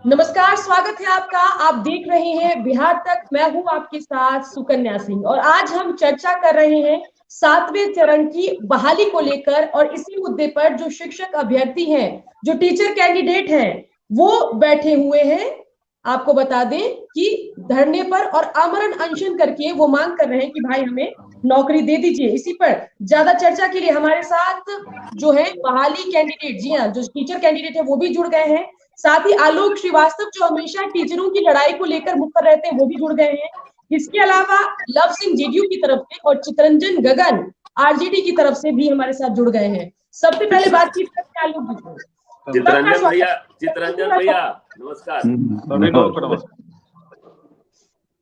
नमस्कार, स्वागत है आपका। आप देख रहे हैं बिहार तक। मैं हूं आपके साथ सुकन्या सिंह और आज हम चर्चा कर रहे हैं 7वें चरण की बहाली को लेकर और इसी मुद्दे पर जो शिक्षक अभ्यर्थी हैं, जो टीचर कैंडिडेट हैं, वो बैठे हुए हैं। आपको बता दें कि धरने पर और आमरण अनशन करके वो मांग कर रहे हैं कि भाई हमें नौकरी दे दीजिए। इसी पर ज्यादा चर्चा के लिए हमारे साथ जो है बहाली कैंडिडेट, जी हाँ, जो टीचर कैंडिडेट है वो भी जुड़ गए हैं। साथ ही आलोक श्रीवास्तव जो हमेशा टीचरों की लड़ाई को लेकर मुखर रहते हैं वो भी जुड़ गए हैं। इसके अलावा लव सिंह जेडीयू की तरफ से और चितरंजन गगन आरजेडी की तरफ से भी हमारे साथ जुड़ गए हैं। सबसे पहले बातचीत करते हैं आलोक जी को। चितरंजन भैया नमस्कार।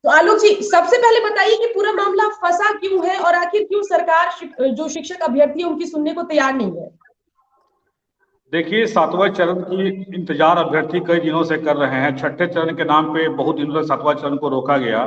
तो आलोक जी, सबसे पहले बताइए कि पूरा मामला फंसा क्यों है और आखिर क्यों सरकार जो शिक्षक अभ्यर्थी है उनकी सुनने को तैयार नहीं है। देखिए, 7वां चरण की इंतजार अभ्यर्थी कई दिनों से कर रहे हैं। छठे चरण के नाम पे बहुत दिनों से 7वां चरण को रोका गया,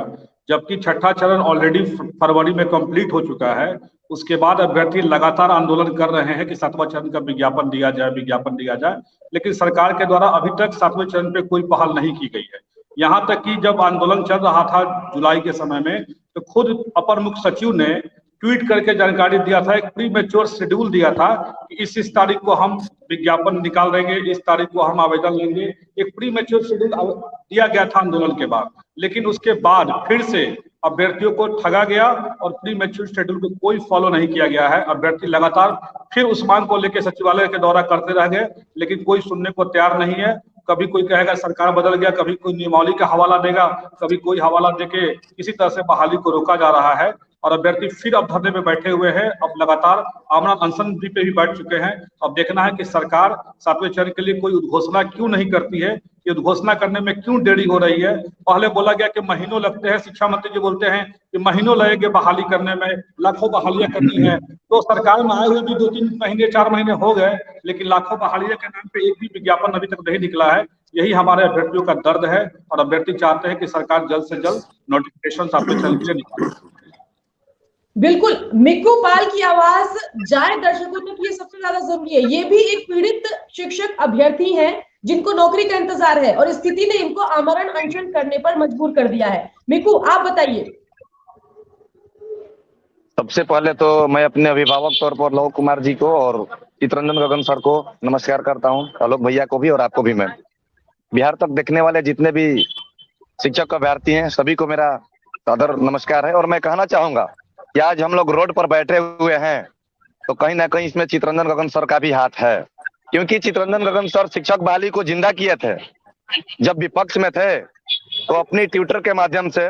जबकि छठा चरण ऑलरेडी फरवरी में कंप्लीट हो चुका है। उसके बाद अभ्यर्थी लगातार आंदोलन कर रहे हैं कि 7वां चरण का विज्ञापन दिया जाए, लेकिन सरकार के द्वारा अभी तक 7वें चरण पे कोई पहल नहीं की गई है। यहाँ तक कि जब आंदोलन चल रहा था जुलाई के समय में, तो खुद अपर मुख्य सचिव ने ट्वीट करके जानकारी दिया था, एक प्री मैच्योर शेड्यूल दिया था कि इस तारीख को हम विज्ञापन निकाल देंगे, इस तारीख को हम आवेदन लेंगे। एक प्री मैच्योर शेड्यूल दिया गया था आंदोलन के बाद, लेकिन उसके बाद फिर से अभ्यर्थियों को ठगा गया और प्री मैच्योर शेड्यूल को कोई फॉलो नहीं किया गया है। अभ्यर्थी लगातार फिर उस मांग को लेकर सचिवालय के दौरा करते रह गए, लेकिन कोई सुनने को तैयार नहीं है। कभी कोई कहेगा सरकार बदल गया, कभी कोई नियमावली का हवाला देगा, कभी कोई हवाला देके किसी तरह से बहाली को रोका जा रहा है और अभ्यर्थी फिर अब धरने में बैठे हुए हैं। अब लगातार आमरण अनशन भी पे भी बैठ चुके हैं। अब देखना है कि सरकार 7वें चरण के लिए कोई उद्घोषणा क्यों नहीं करती है, ये उद्घोषणा करने में क्यों देरी हो रही है। पहले बोला गया कि महीनों लगते हैं, शिक्षा मंत्री जी बोलते हैं कि महीनों लगेंगे बहाली करने में, लाखों बहालियां करनी है। तो सरकार में आए हुए भी 2-3 महीने 4 महीने हो गए, लेकिन लाखों बहालियां के नाम पे एक भी विज्ञापन अभी तक नहीं निकला है। यही हमारे अभ्यर्थियों का दर्द है और अभ्यर्थी चाहते हैं कि सरकार जल्द से जल्द नोटिफिकेशन 7वें चरण के लिए निकाले। बिल्कुल, मिक्कू पाल की आवाज जाए दर्शकों तक, ये सबसे ज्यादा जरूरी है। ये भी एक पीड़ित शिक्षक अभ्यर्थी हैं जिनको नौकरी का इंतजार है और स्थिति ने इनको आमरण अनशन करने पर मजबूर कर दिया है। मिक्कू, आप बताइए। सबसे पहले तो मैं अपने अभिभावक तौर पर लव कुमार जी को और चितरंजन गगन सर को नमस्कार करता हूं, आलोक भैया को भी और आपको भी। मैं बिहार तक देखने वाले जितने भी शिक्षक अभ्यर्थी हैं सभी को मेरा सादर नमस्कार है। और मैं कहना चाहूंगा कि आज हम लोग रोड पर बैठे हुए हैं तो कहीं ना कहीं इसमें चितरंजन गगन सर का भी हाथ है, क्योंकि चितरंजन गगन सर शिक्षक बहाली को जिंदा किए थे। जब विपक्ष में थे तो अपनी ट्विटर के माध्यम से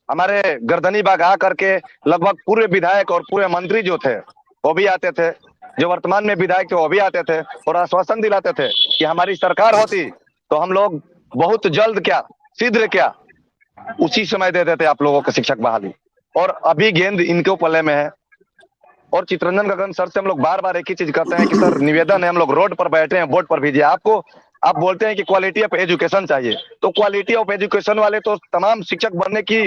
हमारे गर्दनी बाग आ करके लगभग पूरे विधायक और पूरे मंत्री जो थे वो भी आते थे, जो वर्तमान में विधायक थे वो भी आते थे और आश्वासन दिलाते थे कि हमारी सरकार होती तो हम लोग बहुत जल्द क्या शीघ्र क्या उसी समय दे देते आप लोगों को शिक्षक बहाली। और अभी गेंद इनके पल्ले में है। और चितरंजन गगन सर से हम लोग बार बार एक ही चीज करते हैं कि सर निवेदन है, हम लोग रोड पर बैठे हैं, वोट पर भेजिए। आपको आप बोलते हैं कि क्वालिटी ऑफ एजुकेशन चाहिए, तो क्वालिटी ऑफ एजुकेशन वाले तो तमाम शिक्षक बनने की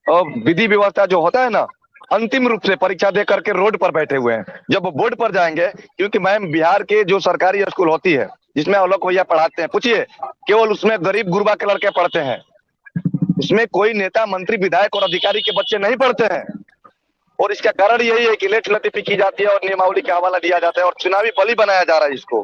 विधि व्यवस्था जो होता है ना, अंतिम रूप से परीक्षा दे करके रोड पर बैठे हुए हैं। जब वो बोर्ड पर जाएंगे, क्योंकि मैम बिहार के जो सरकारी स्कूल होती है जिसमें आलोक भैया पढ़ाते हैं, पूछिए केवल उसमें गरीब गुरबा के लड़के पढ़ते हैं, उसमें कोई नेता मंत्री विधायक और अधिकारी के बच्चे नहीं पढ़ते हैं। और इसका कारण यही है कि लेट लतीफी की जाती है और नियमावली का हवाला दिया जाता है और चुनावी बलि बनाया जा रहा है इसको।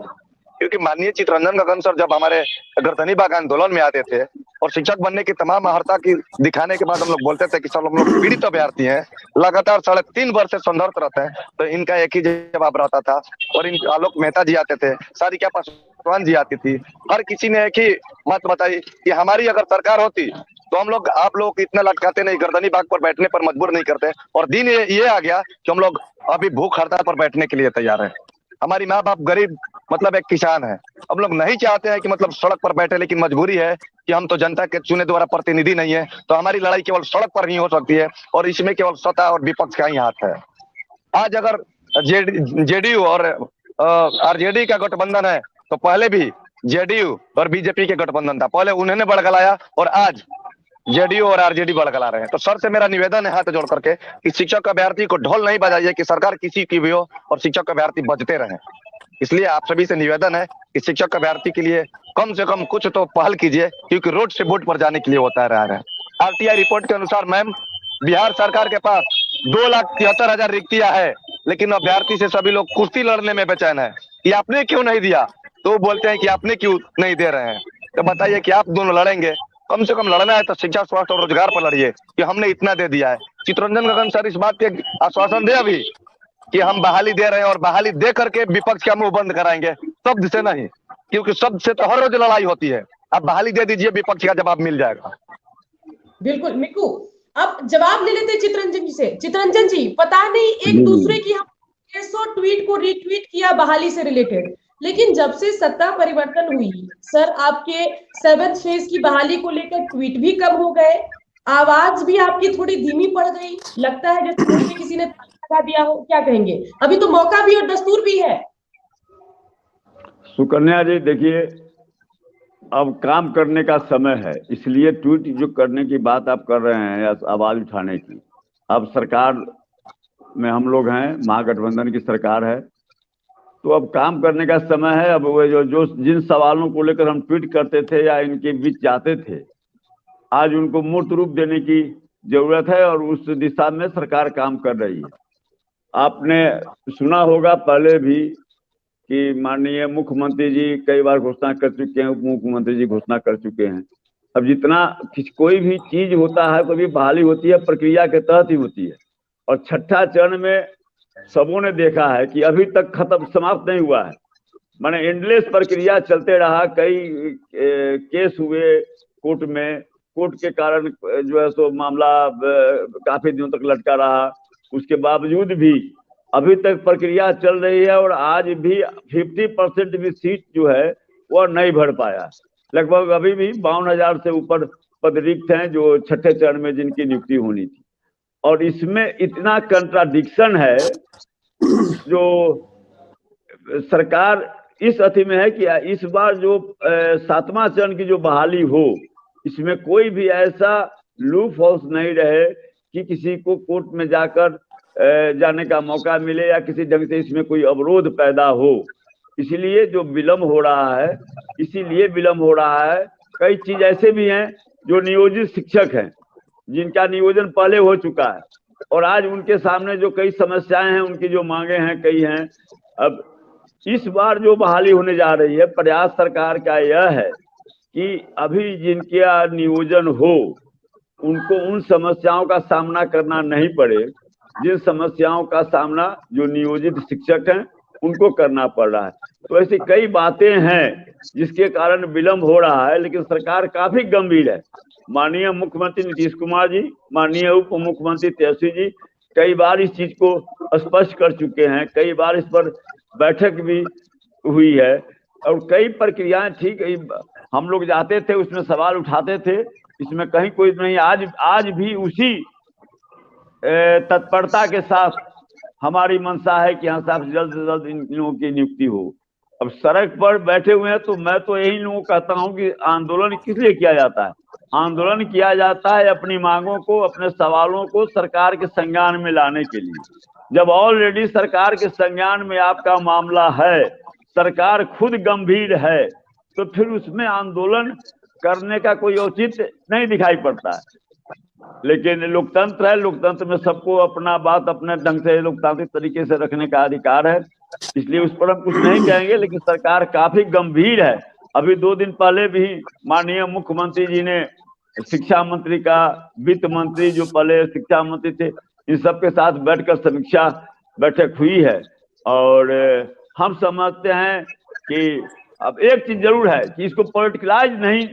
क्योंकि माननीय चितरंजन गगन सर जब हमारे गर्दनी बाग आंदोलन में आते थे और शिक्षक बनने की तमाम अर्हता की दिखाने के बाद हम लोग बोलते थे कि सर हम लोग पीड़ित अभ्यर्थी हैं, लगातार 3.5 वर्ष से संघर्ष रहते हैं, तो इनका एक ही जवाब रहता था। और इन आलोक मेहता जी आते थे, सारिका पासवान जी आती थी, हर किसी ने एक ही बात बताई कि हमारी अगर सरकार होती तो हम लोग आप लोग इतना लटकाते नहीं, गर्दनी बाग पर बैठने पर मजबूर नहीं करते। और दिन ये आ गया कि हम लोग अभी भूख हड़ताल पर बैठने के लिए तैयार हैं। हमारी माँ बाप गरीब मतलब एक किसान है, हम लोग नहीं चाहते हैं कि मतलब सड़क पर बैठे, लेकिन मजबूरी है कि हम तो जनता के चुने द्वारा प्रतिनिधि नहीं है, तो हमारी लड़ाई केवल सड़क पर नहीं हो सकती है और इसमें केवल सत्ता और विपक्ष का ही हाथ है। आज अगर जेडीयू और आरजेडी का गठबंधन है तो पहले भी जेडीयू और बीजेपी के गठबंधन था, पहले उन्होंने बड़गलाया और आज जेडीयू और आरजेडी बड़गला रहे हैं। तो सर से मेरा निवेदन है हाथ जोड़ करके कि शिक्षक अभ्यर्थी को ढोल नहीं बजाइए कि सरकार किसी की भी हो और शिक्षक अभ्यर्थी बजते रहे। इसलिए आप सभी से निवेदन है कि शिक्षक अभ्यर्थी के लिए कम से कम कुछ तो पहल कीजिए, क्योंकि रोड से वोट पर जाने के लिए होता रहा है। आरटीआई रिपोर्ट के अनुसार मैम, बिहार सरकार के पास 2,73,000 रिक्तियां है, लेकिन अभ्यर्थी से सभी लोग कुश्ती लड़ने में बेचैन है कि आपने क्यों नहीं दिया, तो वो बोलते हैं कि आपने क्यों नहीं दे रहे हैं। तो बताइए कि आप दोनों लड़ेंगे, कम से कम लड़ना है तो शिक्षा, स्वास्थ्य और रोजगार पर लड़िए कि हमने इतना दे दिया है। चित्तरंजन गगन सर इस बात के आश्वासन दे अभी कि हम बहाली दे रहे हैं, और बहाली दे करके विपक्ष का मुंह बंद कराएंगे, शब्द से नहीं, क्योंकि शब्द से तो हर रोज लड़ाई होती है। आप बहाली दे दीजिए, विपक्ष का जवाब मिल जाएगा। बिल्कुल मिक्कू, अब जवाब ले लेते हैं चित्तरंजन जी से। चित्तरंजन जी, पता नहीं एक दूसरे की हम 600 ट्वीट को रीट्वीट किया बहाली से रिलेटेड, लेकिन जब से सत्ता परिवर्तन हुई सर, आपके 7th फेज की बहाली को लेकर ट्वीट भी कम हो गए, आवाज भी आपकी थोड़ी धीमी पड़ गई, लगता है जैसे किसी ने लगा दिया हो। क्या कहेंगे? अभी तो मौका भी और दस्तूर भी है। सुकन्या जी, देखिए अब काम करने का समय है, इसलिए ट्वीट जो करने की बात आप कर रहे हैं या आवाज उठाने की, अब सरकार में हम लोग हैं, महागठबंधन की सरकार है, तो अब काम करने का समय है। अब वो जो जिन सवालों को लेकर हम ट्वीट करते थे या इनके बीच जाते थे, आज उनको मूर्त रूप देने की जरूरत है और उस दिशा में सरकार काम कर रही है। आपने सुना होगा पहले भी कि माननीय मुख्यमंत्री जी कई बार घोषणा कर चुके हैं, उप मुख्यमंत्री जी घोषणा कर चुके हैं। अब जितना कोई भी चीज होता है, कोई भी बहाली होती है, प्रक्रिया के तहत ही होती है, और छठा चरण में सबों ने देखा है कि अभी तक खत्म समाप्त नहीं हुआ है, माने एंडलेस प्रक्रिया चलते रहा। कई केस हुए कोर्ट में, कोर्ट के कारण जो है सो मामला काफी दिनों तक लटका रहा। उसके बावजूद भी अभी तक प्रक्रिया चल रही है, और आज भी 50% भी सीट जो है वह नहीं भर पाया। लगभग अभी भी 52,000 से ऊपर पद रिक्त हैं जो छठे चरण में जिनकी नियुक्ति होनी थी। और इसमें इतना कंट्राडिक्शन है, जो सरकार इस अथी में है कि इस बार जो 7वां चरण की जो बहाली हो, इसमें कोई भी ऐसा लूप होल्स नहीं रहे कि किसी को कोर्ट में जाकर जाने का मौका मिले या किसी ढंग से इसमें कोई अवरोध पैदा हो। इसीलिए जो विलम्ब हो रहा है, इसीलिए विलम्ब हो रहा है। कई चीज ऐसे भी हैं जो नियोजित शिक्षक हैं, जिनका नियोजन पहले हो चुका है, और आज उनके सामने जो कई समस्याएं हैं, उनकी जो मांगे हैं कई हैं। अब इस बार जो बहाली होने जा रही है, प्रयास सरकार का यह है कि अभी जिनका नियोजन हो उनको उन समस्याओं का सामना करना नहीं पड़े जिन समस्याओं का सामना जो नियोजित शिक्षक हैं उनको करना पड़ रहा है। तो ऐसी कई बातें हैं जिसके कारण विलम्ब हो रहा है, लेकिन सरकार काफी गंभीर है। माननीय मुख्यमंत्री नीतीश कुमार जी, माननीय उप मुख्यमंत्री तेजस्वी जी कई बार इस चीज को स्पष्ट कर चुके हैं, कई बार इस पर बैठक भी हुई है, और कई प्रक्रियाएं ठीक हम लोग जाते थे, उसमें सवाल उठाते थे, इसमें कहीं कोई नहीं। आज भी उसी तत्परता के साथ हमारी मंशा है कि हाँ साहब जल्द से जल्द इन लोगों की नियुक्ति हो। अब सड़क पर बैठे हुए हैं, तो मैं तो यही लोगों को कहता हूँ कि आंदोलन किस लिए किया जाता है? आंदोलन किया जाता है अपनी मांगों को, अपने सवालों को सरकार के संज्ञान में लाने के लिए। जब ऑलरेडी सरकार के संज्ञान में आपका मामला है, सरकार खुद गंभीर है, तो फिर उसमें आंदोलन करने का कोई औचित्य नहीं दिखाई पड़ता है। लेकिन लोकतंत्र है, लोकतंत्र में सबको अपना बात अपने ढंग से लोकतांत्रिक तरीके से रखने का अधिकार है, इसलिए उस पर हम कुछ नहीं कहेंगे। लेकिन सरकार काफी गंभीर है। अभी 2 दिन पहले भी माननीय मुख्यमंत्री जी ने शिक्षा मंत्री का, वित्त मंत्री जो पहले शिक्षा मंत्री थे, इन सबके साथ बैठकर समीक्षा बैठक हुई है। और हम समझते हैं कि अब एक चीज जरूर है कि इसको पॉलिटिकलाइज नहीं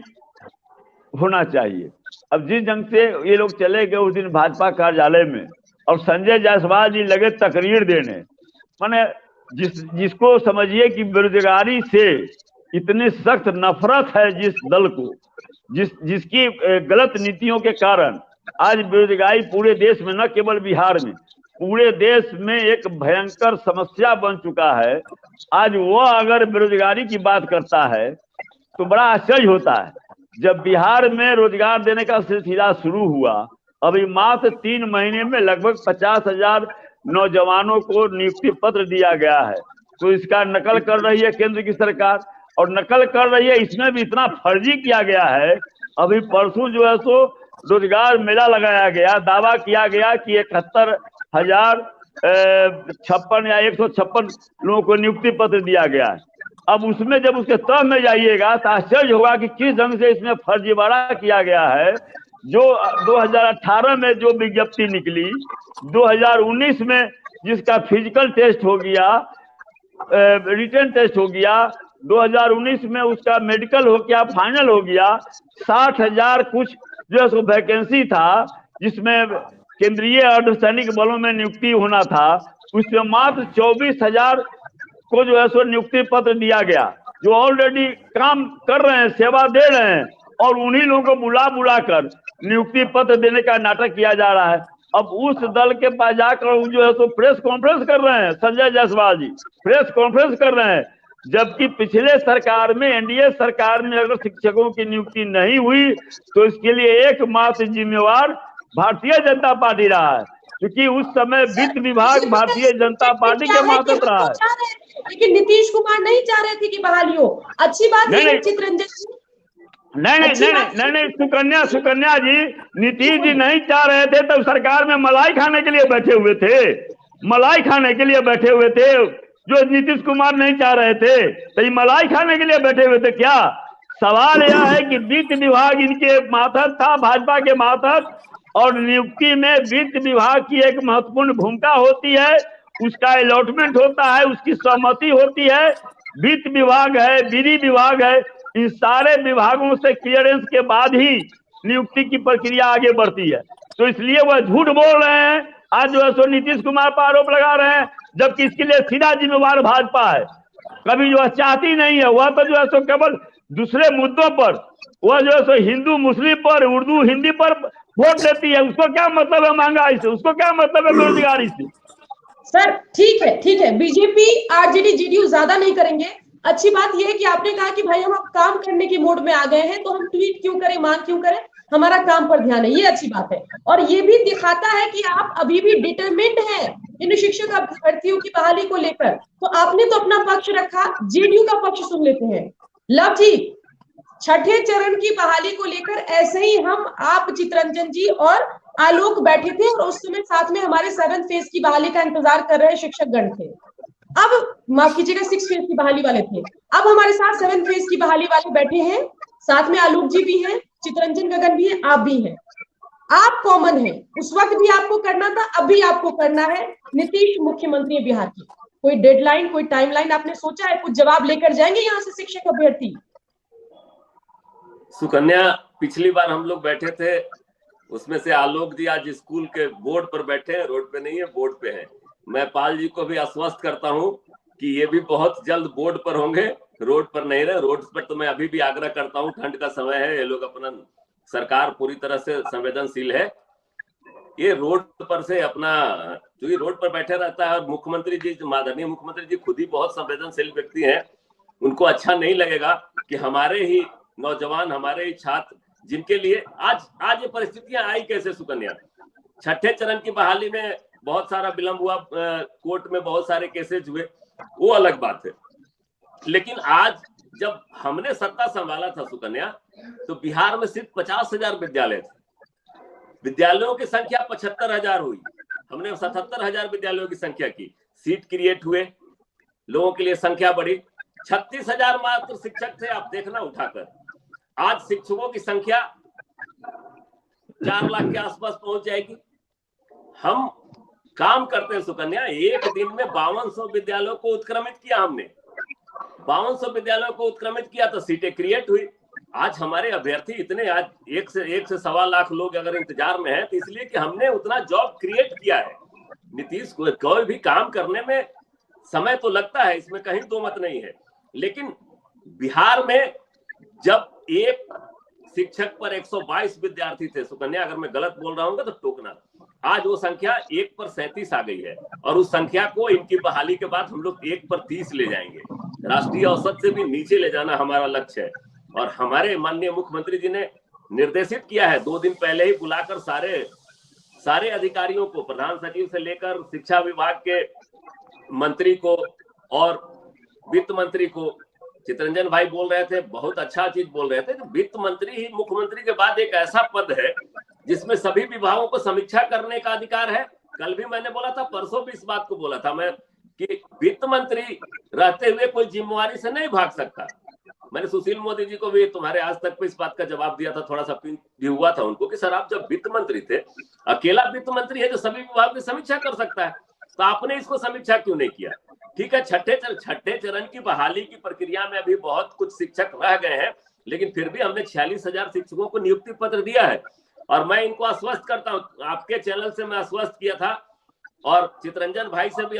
होना चाहिए। अब जिस ढंग से ये लोग चले गए उस दिन भाजपा कार्यालय में, और संजय जायसवाल जी लगे तकरीर देने, माने जिसको समझिए कि बेरोजगारी से इतनी सख्त नफरत है जिस दल को, जिसकी गलत नीतियों के कारण आज बेरोजगारी पूरे देश में, न केवल बिहार में, पूरे देश में एक भयंकर समस्या बन चुका है। आज वो अगर बेरोजगारी की बात करता है तो बड़ा आश्चर्य होता है। जब बिहार में रोजगार देने का सिलसिला शुरू हुआ, अभी मात्र 3 महीने में लगभग 50,000 नौजवानों को नियुक्ति पत्र दिया गया है। तो इसका नकल कर रही है केंद्र की सरकार, और नकल कर रही है। इसमें भी इतना फर्जी किया गया है। अभी परसों जो है सो रोजगार मेला लगाया गया, दावा किया गया कि 71,056 या 156 लोगों को नियुक्ति पत्र दिया गया है। अब उसमें जब उसके तह में जाइएगा तो आश्चर्य होगा कि किस ढंग से इसमें फर्जीवाड़ा किया गया है। जो 2018 में जो विज्ञप्ति निकली, 2019 में जिसका फिजिकल टेस्ट हो गया, रिटन टेस्ट हो गया, 2019 में उसका मेडिकल हो गया, फाइनल हो गया, 60,000 कुछ जो है सो वैकेंसी था जिसमें केंद्रीय अर्धसैनिक बलों में नियुक्ति होना था, उसमें मात्र 24,000 को जो है सो नियुक्ति पत्र दिया गया, जो ऑलरेडी काम कर रहे हैं, सेवा दे रहे हैं, और उन्हीं लोगों को बुला बुला कर नियुक्ति पत्र देने का नाटक किया जा रहा है। अब उस दल के पास जाकर जो है सो प्रेस कॉन्फ्रेंस कर रहे हैं, संजय जायसवाल जी प्रेस कॉन्फ्रेंस कर रहे हैं, जबकि पिछले सरकार में, एनडीए सरकार में अगर शिक्षकों की नियुक्ति नहीं हुई तो इसके लिए एकमात्र जिम्मेवार भारतीय जनता पार्टी रहा है, क्योंकि उस समय वित्त विभाग भारतीय जनता पार्टी के मातहत रहा है। लेकिन नीतीश कुमार नहीं चाह रहे थे कि बहाली हो। अच्छी बात है चित्ररंजन, नहीं, सुकन्या जी, नीतीश जी नहीं चाह रहे थे तब सरकार में मलाई खाने के लिए बैठे हुए थे, मलाई खाने के लिए बैठे हुए थे। जो नीतीश कुमार नहीं चाह रहे थे तो ये मलाई खाने के लिए बैठे हुए थे क्या? सवाल यह है कि वित्त विभाग इनके मातहत था, भाजपा के मातहत, और नियुक्ति में वित्त विभाग की एक महत्वपूर्ण भूमिका होती है, उसका अलॉटमेंट होता है, उसकी सहमति होती है। वित्त विभाग है, विधि विभाग है, इन सारे विभागों से क्लियरेंस के बाद ही नियुक्ति की प्रक्रिया आगे बढ़ती है। तो इसलिए वह झूठ बोल रहे हैं, आज जो है सो नीतीश कुमार पर आरोप लगा रहे हैं, जबकि इसके लिए सीधा जिम्मेवार भाजपा है। कभी जो है चाहती नहीं है, वह तो जो है सो केवल दूसरे मुद्दों पर, वह जो है सो हिंदू मुस्लिम पर, उर्दू हिंदी पर वोट देती है। उसको क्या मतलब है महंगाई से, उसको क्या मतलब है बेरोजगारी से? सर ठीक है, बीजेपी आरजेडी जेडीयू ज्यादा नहीं करेंगे। अच्छी बात यह है कि आपने कहा कि भाई हम अब काम करने के मोड में आ गए हैं, तो हम ट्वीट क्यों करें, मांग क्यों करें, हमारा काम पर ध्यान है, ये अच्छी बात है। और ये भी दिखाता है कि आप अभी भी डिटरमिन्ड हैं इन शिक्षक अभ्यर्थियों की बहाली को लेकर। तो आपने तो अपना पक्ष रखा, जेडीयू का पक्ष सुन लेते हैं। लव जी, छठे चरण की बहाली को लेकर ऐसे ही हम, आप, चित्ररंजन जी और आलोक बैठे थे, और उस समय साथ में हमारे 7th फेज की बहाली का इंतजार कर रहे शिक्षकगण थे। अब माफ कीजिएगा, 6th फेज की बहाली वाले थे। अब हमारे साथ 7th फेज की बहाली वाले बैठे हैं, साथ में आलोक जी भी हैं, चित्ररंजन गगन भी है, आप भी हैं। आप कॉमन है, उस वक्त भी आपको करना था, अब भी आपको करना है। नीतीश मुख्यमंत्री है बिहार की, कोई डेडलाइन, कोई टाइमलाइन आपने सोचा है? कुछ जवाब लेकर जाएंगे यहाँ से शिक्षक अभ्यर्थी? सुकन्या, पिछली बार हम लोग बैठे थे, उसमें से आलोक जी आज स्कूल के बोर्ड पर बैठे हैं, रोड पे नहीं है, बोर्ड पे है। मैं पाल जी को भी आश्वस्त करता हूं कि ये भी बहुत जल्द बोर्ड पर होंगे, रोड पर नहीं रहे। रोड पर तो मैं अभी भी आग्रह करता हूं, ठंड का समय है, ये लोग अपना, सरकार पूरी तरह से संवेदनशील है, ये रोड पर से अपना, क्योंकि रोड पर बैठे रहता है। और मुख्यमंत्री जी, माननीय मुख्यमंत्री जी खुद ही बहुत संवेदनशील व्यक्ति हैं, उनको अच्छा नहीं लगेगा कि हमारे ही नौजवान, हमारे ही छात्र, जिनके लिए आज ये परिस्थितियां आई कैसे सुकन्या? छठे चरण की बहाली में बहुत सारा विलंब हुआ, कोर्ट में बहुत सारे केसेज हुए, वो अलग बात है। लेकिन आज जब हमने सत्ता संभाला था सुकन्या, तो बिहार में सिर्फ 50,000 विद्यालय थे, विद्यालयों की संख्या 75,000 हुई। हमने 77,000 विद्यालयों की संख्या की, सीट क्रिएट हुए, लोगों के लिए संख्या बढ़ी। 36,000 मात्र शिक्षक थे, आप देखना उठाकर। आज शिक्षकों की संख्या 4 लाख के आसपास पहुंच जाएगी। हम काम करते हैं सुकन्या, एक दिन में 5200 विद्यालयों को उत्क्रमित किया हमने, 5200 विद्यालयों को उत्क्रमित किया तो सीटें क्रिएट हुई। आज हमारे अभ्यर्थी इतने, आज 1 से 1.25 लाख लोग अगर इंतजार में हैं, तो इसलिए कि हमने उतना जॉब क्रिएट किया है। नीतीश को कोई भी काम करने में समय तो लगता है, इसमें कहीं दो मत नहीं है, लेकिन बिहार में जब एक शिक्षक पर 122 विद्यार्थी थे सुकन्या, अगर मैं गलत बोल रहा हूँ तो टोकना, आज वो संख्या 1 पर 37 आ गई है, और उस संख्या को इनकी बहाली के बाद हम लोग 1 पर 30 ले जाएंगे। राष्ट्रीय औसत से भी नीचे ले जाना हमारा लक्ष्य है। और हमारे माननीय मुख्यमंत्री जी ने निर्देशित किया है, 2 दिन पहले ही बुलाकर सारे अधिकारियों को, प्रधान सचिव से लेकर शिक्षा विभाग के मंत्री को और वित्त मंत्री को, चितरंजन भाई बोल रहे थे, बहुत अच्छा चीज बोल रहे थे, वित्त मंत्री ही मुख्यमंत्री के बाद एक ऐसा पद है जिसमें सभी विभागों को समीक्षा करने का अधिकार है। कल भी मैंने बोला था, परसों भी इस बात को बोला था मैं कि वित्त मंत्री रहते हुए कोई जिम्मेवारी से नहीं भाग सकता। मैंने सुशील मोदी जी को भी तुम्हारे आज तक पे इस बात का जवाब दिया था, थोड़ा सा पिन भी हुआ था उनको कि सर आप जब वित्त मंत्री थे, अकेला वित्त मंत्री है जो सभी विभाग की समीक्षा कर सकता है, तो आपने इसको समीक्षा क्यों नहीं किया? ठीक है, छठे चरण की बहाली की प्रक्रिया में अभी बहुत कुछ शिक्षक रह गए हैं, लेकिन फिर भी हमने 46,000 शिक्षकों को नियुक्ति पत्र दिया है। और मैं इनको आश्वस्त करता हूँ, आपके चैनल से मैं आश्वस्त किया था और चितरंजन भाई से भी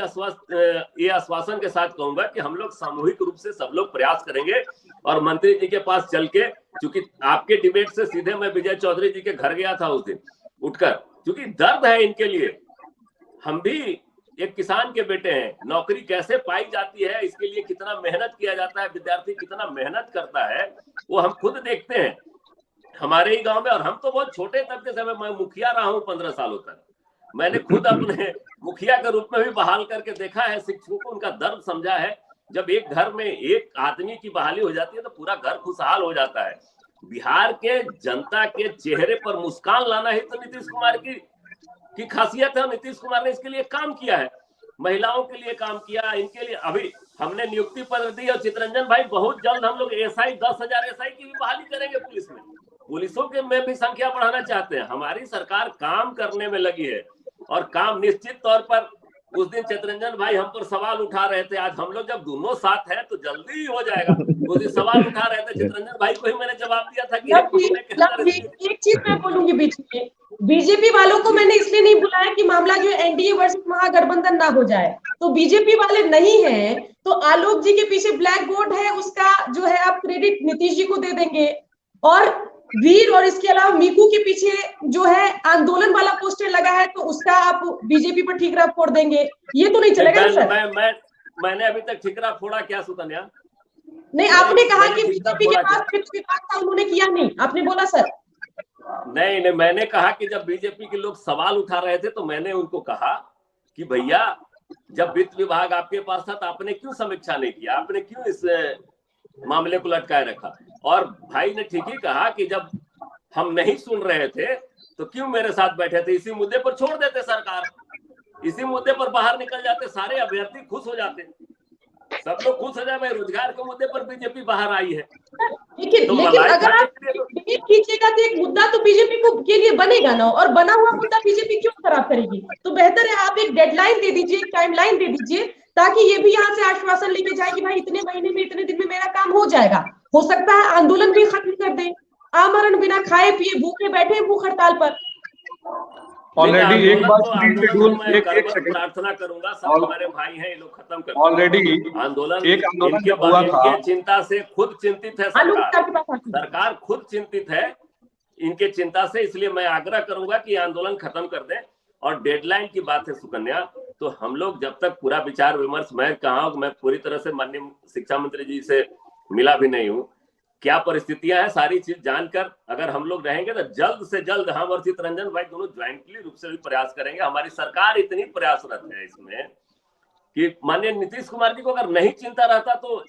ये आश्वासन के साथ कहूंगा कि हम लोग सामूहिक रूप से सब लोग प्रयास करेंगे और मंत्री जी के पास चल के, क्योंकि आपके डिबेट से सीधे मैं विजय चौधरी जी के घर गया था उस दिन उठकर, क्योंकि दर्द है इनके लिए। हम भी एक किसान के बेटे हैं, नौकरी कैसे पाई जाती है, इसके लिए कितना मेहनत किया जाता है, विद्यार्थी कितना मेहनत करता है, वो हम खुद देखते हैं हमारे ही गांव में। और हम तो बहुत छोटे तबके से, मैं मुखिया रहा हूँ 15 सालों तक, मैंने खुद अपने मुखिया के रूप में भी बहाल करके देखा है, शिक्षकों को उनका दर्द समझा है। जब एक घर में एक आदमी की बहाली हो जाती है तो पूरा घर खुशहाल हो जाता है। बिहार के जनता के चेहरे पर मुस्कान लाना ही तो नीतीश कुमार की खासियत है। नीतीश कुमार ने इसके लिए काम किया है, महिलाओं के लिए काम किया, इनके लिए अभी हमने नियुक्ति पत्र दी। और चितरंजन भाई बहुत जल्द हम लोग एसआई 10,000 एसआई की भी बहाली करेंगे पुलिस में, पुलिसों के में भी संख्या बढ़ाना चाहते हैं। हमारी सरकार काम करने में लगी है और काम निश्चित तौर पर, उस दिन चितरंजन भाई हम पर सवाल उठा रहे थे, आज हम लोग जब दोनों साथ हैं तो जल्दी ही हो जाएगा। उस दिन सवाल उठा रहे थे, चितरंजन भाई को ही मैंने जवाब दिया था कि एक चीज मैं बोलूंगी बीच में, बीजेपी वालों को मैंने इसलिए नहीं बुलाया कि मामला जो एनडीए वर्सेस महागठबंधन ना हो जाए। तो बीजेपी वाले नहीं हैं तो आलोक जी के पीछे ब्लैक बोर्ड है, उसका जो है आप क्रेडिट नीतीश जी को दे देंगे, और वीर और इसके अलावा मीकू के पीछे जो है आंदोलन वाला पोस्टर लगा है तो उसका आप बीजेपी पर ठीकरा फोड़ देंगे, ये तो नहीं चलेगा सर। मैंने अभी तक ठीकरा फोड़ा क्या सुकन्या? नहीं, आपने कहा कि बीजेपी के पास वित्त विभाग था, उन्होंने किया नहीं, आपने बोला सर। नहीं, मैंने कहा कि जब बीजेपी के लोग सवाल उठा रहे थे तो मैंने उनको कहा कि भैया जब वित्त विभाग आपके पास था तो आपने क्यों समीक्षा नहीं किया, आपने क्यों इस मामले को लटकाए रखा? और भाई ने ठीक ही कहा कि जब हम नहीं सुन रहे थे तो क्यों मेरे साथ बैठे थे, इसी मुद्दे पर छोड़ देते सरकार, इसी मुद्दे पर बाहर निकल जाते, सारे अभ्यर्थी खुश हो जाते, सब लोग खुश हो जाए। रोजगार के मुद्दे पर बीजेपी बाहर आई है, लेकिन अगर आप डिबेट कीजिएगा तो एक मुद्दा तो बीजेपी को के लिए बनेगा ना, और बना हुआ मुद्दा बीजेपी क्यों खराब करेगी? तो बेहतर है आप एक डेडलाइन दे दीजिए, एक टाइमलाइन दे दीजिए, ताकि ये भी यहाँ से आश्वासन लेके जाए कि भाई इतने महीने में, इतने दिन में मेरा काम हो जाएगा। हो सकता है आंदोलन भी खत्म कर दे, आमरण बिना खाए पिए भूखे बैठे भूख हड़ताल पर। ऑलरेडी एक बार प्रार्थना करूंगा, सब हमारे भाई हैं, ये लोग खत्म कर ऑलरेडी आंदोलन। एक आंदोलन जब हुआ था, चिंता से खुद चिंतित है सरकार खुद चिंतित है इनके चिंता से, इसलिए मैं आग्रह करूंगा कि आंदोलन खत्म कर दें। और डेडलाइन की बात है सुकन्या, तो हम लोग जब तक पूरा विचार विमर्श, मैं कहा मैं पूरी तरह से माननीय शिक्षा मंत्री जी से मिला भी नहीं हूँ, क्या परिस्थितियां हैं सारी चीज जानकर अगर हम लोग रहेंगे तो जल्द से जल्द हम और चितरंजन भाई दोनों ज्वाइंटली रूप से भी प्रयास करेंगे। हमारी सरकार इतनी प्रयासरत है इसमें कि माननीय नीतीश कुमार जी को अगर नहीं चिंता रहता तो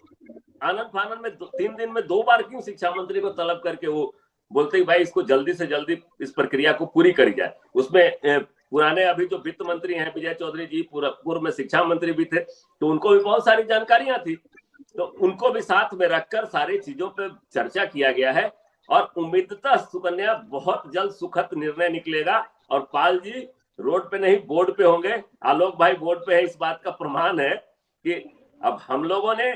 आनंद फानंद में 3 दिन में 2 बार क्यों शिक्षा मंत्री को तलब करके वो बोलते कि भाई इसको जल्दी से जल्दी इस प्रक्रिया को पूरी करी जाए। उसमें पुराने अभी जो वित्त मंत्री हैं विजय चौधरी जी, पूर्व में शिक्षा मंत्री भी थे, तो उनको भी बहुत सारी जानकारियां थी, तो उनको भी साथ में रखकर सारी चीजों पे चर्चा किया गया है। और उम्मीदतः सुकन्या बहुत जल्द सुखद निर्णय निकलेगा और पाल जी रोड पे नहीं बोर्ड पे होंगे, आलोक भाई बोर्ड पे है, इस बात का प्रमाण है कि अब हम लोगों ने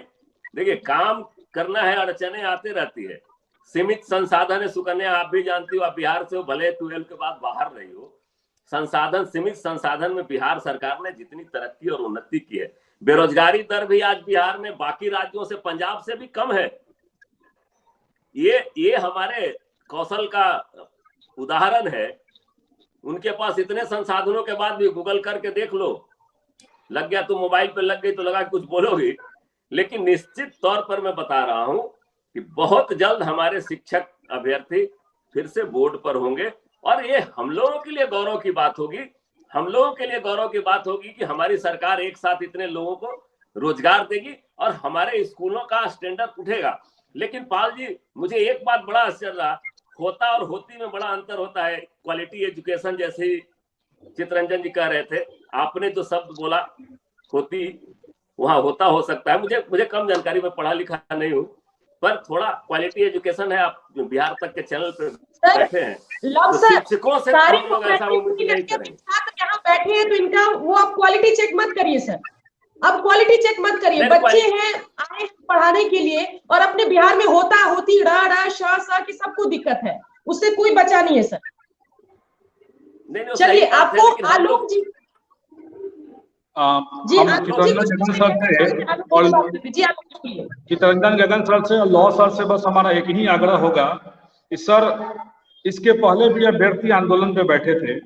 देखिए काम करना है, अड़चने आते रहती है, सीमित संसाधन है सुकन्या, आप भी जानती हो, आप बिहार से हो, भले 12 के बाद बाहर रही हो, संसाधन सीमित संसाधन में बिहार सरकार ने जितनी तरक्की और उन्नति की है, बेरोजगारी दर भी आज बिहार में बाकी राज्यों से, पंजाब से भी कम है। ये हमारे कौशल का उदाहरण है। उनके पास इतने संसाधनों के बाद भी गूगल करके देख लो, लग गया तो मोबाइल पे लग गई तो लगा कुछ बोलोगी, लेकिन निश्चित तौर पर मैं बता रहा हूं कि बहुत जल्द हमारे शिक्षक अभ्यर्थी फिर से बोर्ड पर होंगे और ये हम लोगों के लिए गौरव की बात होगी, हम लोगों के लिए गौरव की बात होगी कि हमारी सरकार एक साथ इतने लोगों को रोजगार देगी और हमारे स्कूलों का स्टैंडर्ड उठेगा। लेकिन पाल जी, मुझे एक बात बड़ा आश्चर्य रहा, होता और होती में बड़ा अंतर होता है। क्वालिटी एजुकेशन जैसे चितरंजन जी कह रहे थे, आपने जो शब्द बोला होती, वहां होता हो सकता है। मुझे कम जानकारी, मैं पढ़ा लिखा नहीं हूँ, पर थोड़ा क्वालिटी एजुकेशन है। आप बिहार तक के चैनल पे बैठे हैं, तो शिक्षकों से हम लोग ऐसा उम्मीद नहीं करेंगे। यहाँ बैठे हैं तो इनका वो आप क्वालिटी चेक मत करिए सर, अब क्वालिटी चेक मत करिए। बच्चे हैं आए पढ़ाने के लिए, और अपने बिहार में होता होती ड़ श की सबको दिक्कत है, उससे कोई बचा नहीं है सर। चलिए, आपको आलोक जी चितरंजन गगन सर से और लॉ सर से बस हमारा एक ही आग्रह होगा कि सर, इसके पहले भी अभ्यर्थी आंदोलन पे बैठे थे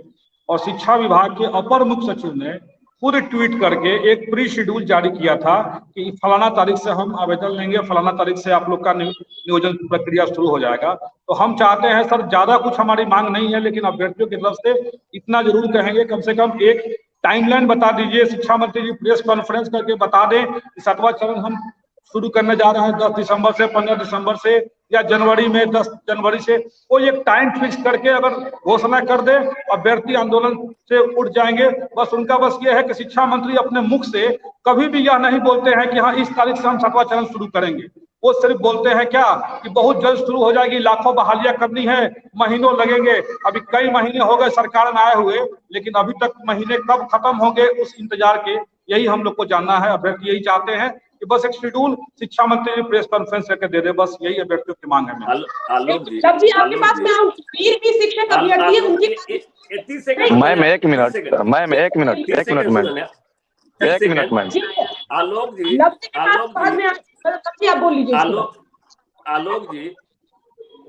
और शिक्षा विभाग के अपर मुख्य सचिव ने खुद ट्वीट करके एक प्री शेड्यूल जारी किया था कि फलाना तारीख से हम आवेदन लेंगे, फलाना तारीख से आप लोग का नियोजन प्रक्रिया शुरू हो जाएगा। तो हम चाहते हैं सर, ज्यादा कुछ हमारी मांग नहीं है, लेकिन अभ्यर्थियों की तरफ से इतना जरूर कहेंगे, कम से कम एक टाइमलाइन बता दीजिए। शिक्षा मंत्री जी प्रेस कॉन्फ्रेंस करके बता दें कि 7वां चरण हम शुरू करने जा रहे हैं 10 दिसंबर से, 15 दिसंबर से, या जनवरी में 10 जनवरी से। कोई एक टाइम फिक्स करके अगर घोषणा कर दे, अभ्यर्थी आंदोलन से उठ जाएंगे। बस उनका बस ये है कि शिक्षा मंत्री अपने मुख से कभी भी यह नहीं बोलते हैं कि हाँ इस तारीख से हम 7वां चरण शुरू करेंगे। वो सिर्फ बोलते हैं क्या कि बहुत जल्द शुरू हो जाएगी, लाखों बहालियां करनी है, महीनों लगेंगे। अभी कई महीने हो गए सरकार में आए हुए, लेकिन अभी तक महीने कब खत्म होंगे उस इंतजार के, यही हम लोग को जानना है। अभ्यर्थी यही चाहते हैं कि बस एक शेड्यूल शिक्षा मंत्री जी प्रेस कॉन्फ्रेंस करके दे दे, बस यही अभ्यर्थियों की मांग है। आलोक जी आपके पास में वीर भी शिक्षक अभ्यर्थी है, उनकी मैम एक मिनट मैम। आलोक जी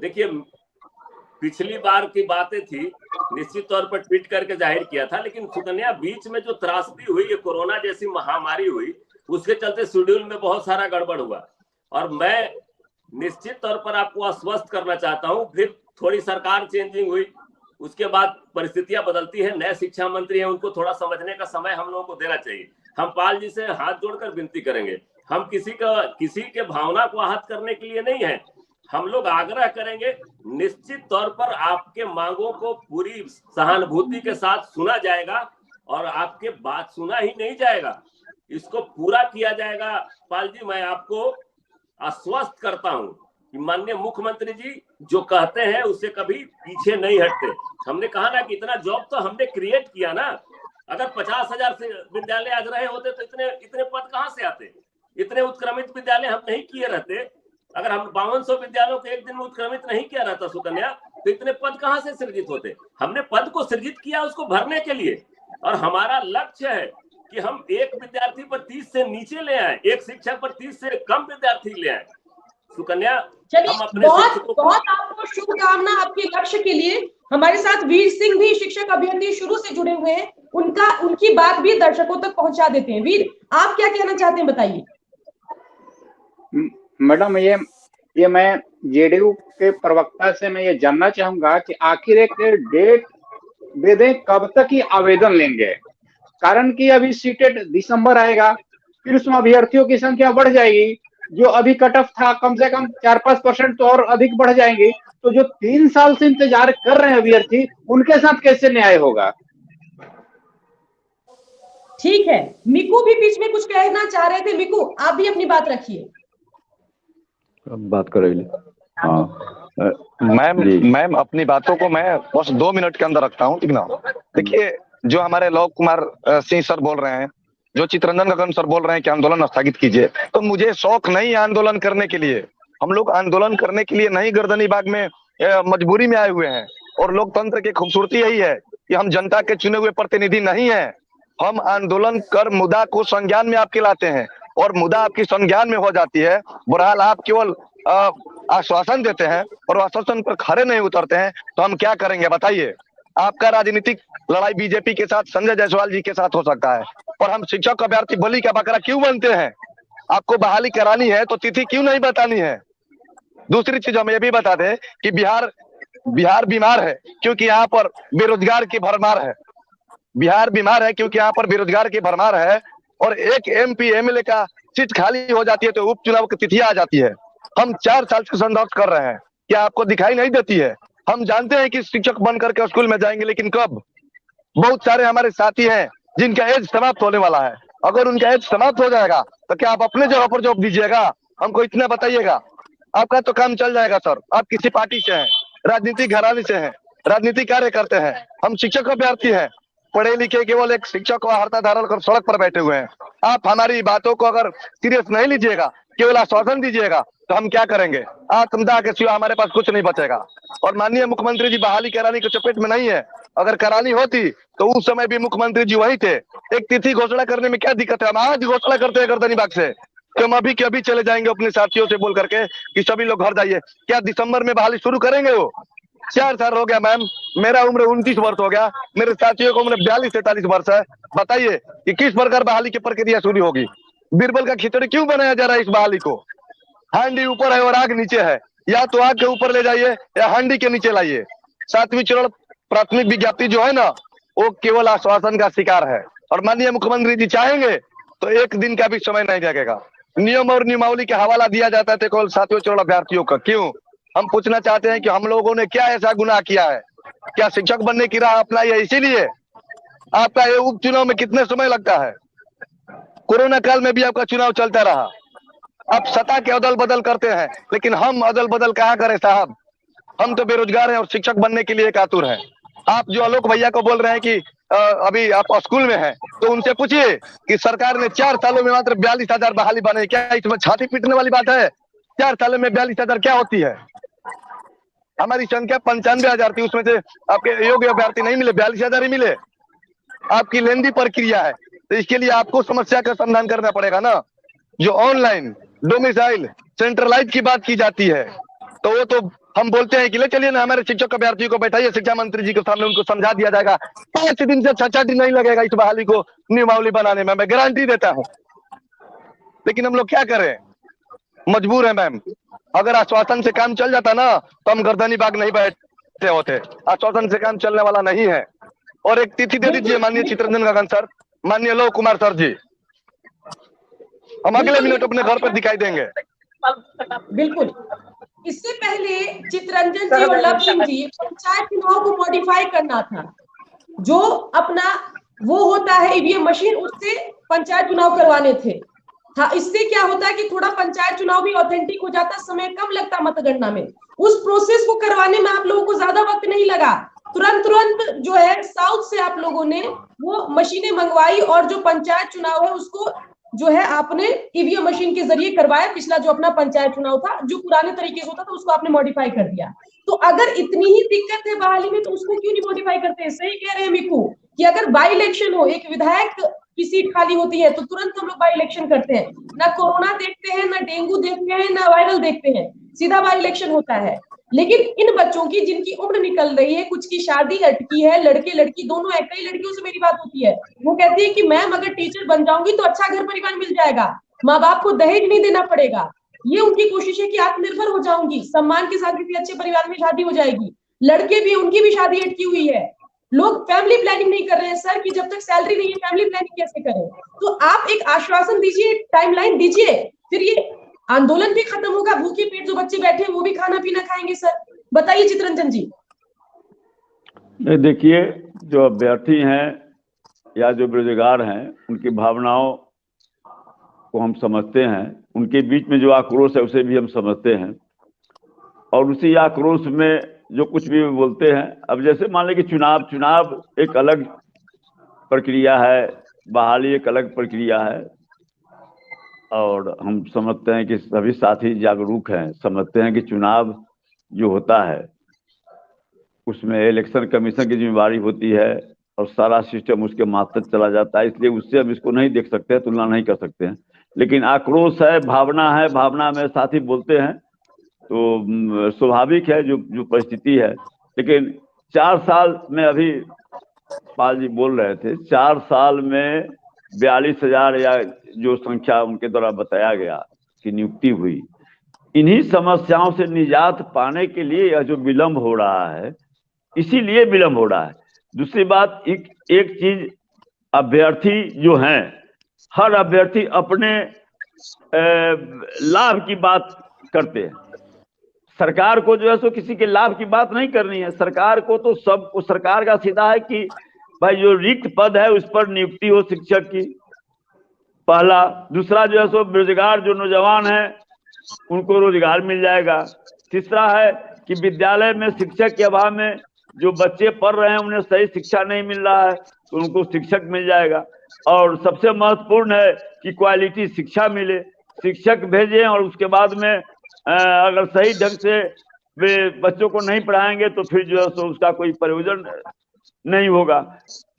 देखिए, पिछली बार की बातें थी, निश्चित तौर पर ट्वीट करके जाहिर किया था, लेकिन सुकन्या बीच में जो त्रासदी हुई, ये कोरोना जैसी महामारी हुई, उसके चलते शेड्यूल में बहुत सारा गड़बड़ हुआ। और मैं निश्चित तौर पर आपको आश्वस्त करना चाहता हूं, फिर थोड़ी सरकार चेंजिंग हुई, उसके बाद परिस्थितियां बदलती है, नए शिक्षा मंत्री हैं, उनको थोड़ा समझने का समय हम लोगों को देना चाहिए। हम पाल जी से हाथ जोड़कर विनती करेंगे, हम किसी के भावना को आहत करने के लिए नहीं है, हम लोग आग्रह करेंगे निश्चित तौर पर आपके मांगों को पूरी सहानुभूति के साथ सुना जाएगा, और आपके बात सुना ही नहीं जाएगा, इसको पूरा किया जाएगा। पाल जी, मैं आपको आश्वस्त करता हूं कि माननीय मुख्यमंत्री जी जो कहते हैं उससे कभी पीछे नहीं हटते। हमने कहा ना कि इतना जॉब तो हमने क्रिएट किया ना, अगर 50,000 से विद्यालय आज रहे होते तो इतने पद कहां से आते, इतने उत्क्रमित विद्यालय हम नहीं किए रहते। अगर हम 5200 विद्यालयों को एक दिन में उत्क्रमित नहीं किया रहता सुकन्या, तो इतने पद कहां से सृजित होते। हमने पद को सृजित किया उसको भरने के लिए, और हमारा लक्ष्य है कि हम एक विद्यार्थी पर 30 से नीचे ले आए, एक शिक्षक पर 30 से कम विद्यार्थी ले आए। सुकन्या, चलिए, बहुत आपको शुभकामना आपके लक्ष्य के लिए। हमारे साथ वीर सिंह भी शिक्षक अभ्यर्थी शुरू से जुड़े हुए हैं, उनकी बात भी दर्शकों तक पहुंचा देते हैं। वीर, आप क्या कहना चाहते हैं, बताइए। मैडम, ये मैं जेडीयू के प्रवक्ता से मैं ये जानना चाहूंगा कि आखिर एक डेट दे दें कब तक ही आवेदन लेंगे, कारण कि अभी सीटेट दिसंबर आएगा, फिर उसमें अभ्यर्थियों की संख्या बढ़ जाएगी, जो अभी कट ऑफ था कम से कम 4-5% तो और अधिक बढ़ जाएंगी। तो जो 3 साल से इंतजार कर रहे हैं अभ्यर्थी, उनके साथ कैसे न्याय होगा। ठीक है, मिकू भी बीच में कुछ कहना चाह रहे थे। मिकू, आप भी अपनी बात रखिए। बात करेंगे। मैम अपनी बातों को मैं बस 2 मिनट के अंदर रखता हूँ, ठीक ना। देखिए, जो हमारे लोक कुमार सिंह सर बोल रहे हैं, जो चितरंजन गगन सर बोल रहे हैं कि आंदोलन स्थगित कीजिए, तो मुझे शौक नहीं आंदोलन करने के लिए। हम लोग आंदोलन करने के लिए नहीं गर्दनी बाग में मजबूरी में आए हुए हैं, और लोकतंत्र की खूबसूरती यही है कि हम जनता के चुने हुए प्रतिनिधि नहीं है। हम आंदोलन कर मुद्दा को संज्ञान में आपके लाते हैं, और मुद्दा आपकी संज्ञान में हो जाती है। बहरहाल आप केवल आश्वासन देते हैं और आश्वासन पर खरे नहीं उतरते हैं, तो हम क्या करेंगे बताइए। आपका राजनीतिक लड़ाई बीजेपी के साथ, संजय जायसवाल जी के साथ हो सकता है, और हम शिक्षक अभ्यर्थी बलि का बकरा क्यों बनते हैं। आपको बहाली करानी है तो तिथि क्यों नहीं बतानी है। दूसरी चीज हम ये भी बता दें कि बिहार बीमार है क्योंकि यहाँ पर बेरोजगार की भरमार है। बिहार बीमार है क्योंकि यहाँ पर बेरोजगार की भरमार है, और एक MP MLA का सीट खाली हो जाती है तो उपचुनाव की तिथि आ जाती है। हम 4 साल से संघर्ष कर रहे हैं, क्या आपको दिखाई नहीं देती है? हम जानते हैं कि शिक्षक बन करके स्कूल में जाएंगे, लेकिन कब? बहुत सारे हमारे साथी हैं जिनका एज समाप्त होने वाला है। अगर उनका एज समाप्त हो जाएगा तो क्या आप अपने जगह पर जॉब दीजिएगा? हमको इतना बताइएगा, आपका तो काम चल जाएगा सर। आप किसी पार्टी से हैं, राजनीतिक घराने से हैं, राजनीतिक कार्य करते हैं, हम शिक्षक अभ्यर्थी हैं, पढ़े लिखे केवल एक शिक्षक और हर्ता धारण कर सड़क पर बैठे हुए हैं। आप हमारी बातों को अगर सीरियस नहीं लीजिएगा, केवल आश्वासन दीजिएगा, तो हम क्या करेंगे? आत्मदाह के सिवा हमारे पास कुछ नहीं बचेगा। और माननीय मुख्यमंत्री जी बहाली कराने की चपेट में नहीं है। अगर करानी होती तो उस समय भी मुख्यमंत्री जी वही थे। एक तिथि घोषणा करने में क्या दिक्कत है? हम आज घोषणा करते हैं गर्दनी बाग से कि हम अभी के अभी चले जाएंगे अपने साथियों से बोल करके कि सभी लोग घर जाइए। क्या दिसंबर में बहाली शुरू करेंगे? वो 4 साल हो गया मैम, मेरा उम्र 29 वर्ष हो गया, मेरे साथियों को उम्र 42-43 वर्ष है। बताइए कि किस प्रकार बहाली की प्रक्रिया शुरू होगी? बीरबल का खिचड़ी क्यों बनाया जा रहा है इस बहाली को? हांडी ऊपर है और आग नीचे है, या तो आग के ऊपर ले जाइए या हांडी के नीचे लाइए। 7वीं चरण प्राथमिक विज्ञप्ति जो है ना, वो केवल आश्वासन का शिकार है। और माननीय मुख्यमंत्री जी चाहेंगे तो एक दिन का भी समय नहीं लगेगा। नियम और नियमावली का हवाला दिया जाता है केवल 7वें चरण अभ्यर्थियों का। क्यों? हम पूछना चाहते हैं कि हम लोगों ने क्या ऐसा गुनाह किया है? क्या शिक्षक बनने की राह अपनाई है इसीलिए? आपका ये उपचुनाव में कितने समय लगता है? कोरोना काल में भी आपका चुनाव चलता रहा। आप सत्ता के अदल बदल करते हैं, लेकिन हम अदल बदल कहाँ करें साहब? हम तो बेरोजगार हैं और शिक्षक बनने के लिए कातुर हैं। आप जो आलोक भैया को बोल रहे हैं कि अभी आप स्कूल में हैं, तो उनसे पूछिए कि सरकार ने 4 सालों में मात्र 42,000 बहाली बने। क्या इसमें छाती पीटने वाली बात है? 4 सालों में 42,000 क्या होती है? हमारी संख्या 95,000 थी, उसमें से आपके योग्य अभ्यर्थी नहीं मिले, 42,000 ही मिले। आपकी लेंदी प्रक्रिया है, तो इसके लिए आपको समस्या का समाधान करना पड़ेगा ना। जो ऑनलाइन डोमिसाइल सेंट्रलाइज की बात की जाती है, तो वो तो हम बोलते हैं कि ले चलिए ना हमारे शिक्षक अभ्यर्थियों को बैठाइए शिक्षा मंत्री जी के सामने, उनको समझा दिया जाएगा। 5 दिन से 6 दिन नहीं लगेगा इस बहाली को नियमावली बनाने में, मैं गारंटी देता हूं। लेकिन हम लोग क्या करें, मजबूर है मैम। अगर आश्वासन से काम चल जाता ना तो हम गर्दनी बाग नहीं बैठे होते। आश्वासन से काम चलने वाला नहीं है। और एक तिथि दे दीजिए माननीय चित्ररंजन गगन सर, माननीय लव कुमार सर जी, हम अगले मिनट अपने घर पर दिखाई देंगे। बिल्कुल। इससे पहले चित्ररंजन जी और लव सिंह जी पंचायत चुनाव को मॉडिफाई करना था। जो अपना वो होता है ईवीएम मशीन, उससे पंचायत चुनाव करवाने थे। हाँ, इससे क्या होता है कि थोड़ा पंचायत चुनाव भी ऑथेंटिक हो जाता, समय कम लगता मतगणना में। उस प्रोसेस को करवाने में आप लोगों को ज्यादा वक्त नहीं लगा। तुरंत जो है साउथ से आप लोगों ने वो मशीनें मंगवाई और जो पंचायत चुनाव है उसको जो है आपने ईवीएम मशीन के जरिए करवाया। पिछला जो अपना पंचायत चुनाव था जो पुराने तरीके से होता था उसको आपने मॉडिफाई कर दिया। तो अगर इतनी ही दिक्कत है बहाली में तो उसको क्यों नहीं मॉडिफाई करते? सही कह रहे हैं मिकू कि अगर बाई इलेक्शन हो, एक विधायक की सीट खाली होती है तो तुरंत हम लोग बाई इलेक्शन करते हैं। ना कोरोना देखते हैं, ना डेंगू देखते हैं, ना वायरल देखते हैं, सीधा बाई इलेक्शन होता है। लेकिन इन बच्चों की जिनकी उम्र निकल रही है, कुछ की शादी अटकी है, लड़के लड़की दोनों है, कई लड़कियों से मेरी बात होती है, वो कहती है कि मैम अगर टीचर बन जाऊंगी तो अच्छा घर परिवार मिल जाएगा, माँ बाप को दहेज नहीं देना पड़ेगा। ये उनकी कोशिश है कि आत्मनिर्भर हो जाऊंगी, सम्मान के साथ किसी अच्छे परिवार में शादी हो जाएगी। लड़के भी, उनकी भी शादी अटकी हुई है। लोग फैमिली प्लानिंग नहीं कर रहे हैं सर कि जब तक सैलरी नहीं है फैमिली प्लानिंग कैसे करें? तो आप एक आश्वासन दीजिए, टाइमलाइन दीजिए, फिर ये आंदोलन भी खत्म होगा। भूखे पेट जो बच्चे बैठे हैं वो भी खाना पीना खाएंगे। सर बताइए चित्ररंजन जी। देखिए, जो अभ्यर्थी हैं या जो बेरोजगार हैं उनकी भावनाओं को हम समझते हैं, उनके बीच में जो आक्रोश है उसे भी हम समझते हैं, और उसी आक्रोश में जो कुछ भी बोलते हैं। अब जैसे मान लें कि चुनाव एक अलग प्रक्रिया है, बहाली एक अलग प्रक्रिया है, और हम समझते हैं कि सभी साथी जागरूक हैं, समझते हैं कि चुनाव जो होता है उसमें इलेक्शन कमीशन की जिम्मेदारी होती है और सारा सिस्टम उसके मातहत चला जाता है, इसलिए उससे हम इसको नहीं देख सकते हैं, तुलना नहीं कर सकते हैं। लेकिन आक्रोश है, भावना में साथी बोलते हैं तो स्वाभाविक है जो परिस्थिति है। लेकिन 4 साल में, अभी पाल जी बोल रहे थे, 4 साल में 42,000 या जो संख्या उनके द्वारा बताया गया कि नियुक्ति हुई, इन्हीं समस्याओं से निजात पाने के लिए यह जो विलंब हो रहा है, इसीलिए विलंब हो रहा है। दूसरी बात, एक चीज, अभ्यर्थी जो हैं हर अभ्यर्थी अपने लाभ की बात करते हैं। सरकार को जो है सो किसी के लाभ की बात नहीं करनी है। सरकार को तो सरकार का सीधा है कि भाई जो रिक्त पद है उस पर नियुक्ति हो शिक्षक की, पहला। दूसरा जो है सो बेरोजगार जो नौजवान है उनको रोजगार मिल जाएगा। तीसरा है कि विद्यालय में शिक्षक के अभाव में जो बच्चे पढ़ रहे हैं उन्हें सही शिक्षा नहीं मिल रहा है तो उनको शिक्षक मिल जाएगा। और सबसे महत्वपूर्ण है कि क्वालिटी शिक्षा मिले, शिक्षक भेजें और उसके बाद में अगर सही ढंग से वे बच्चों को नहीं पढ़ाएंगे तो फिर जो है सो उसका कोई प्रयोजन नहीं होगा।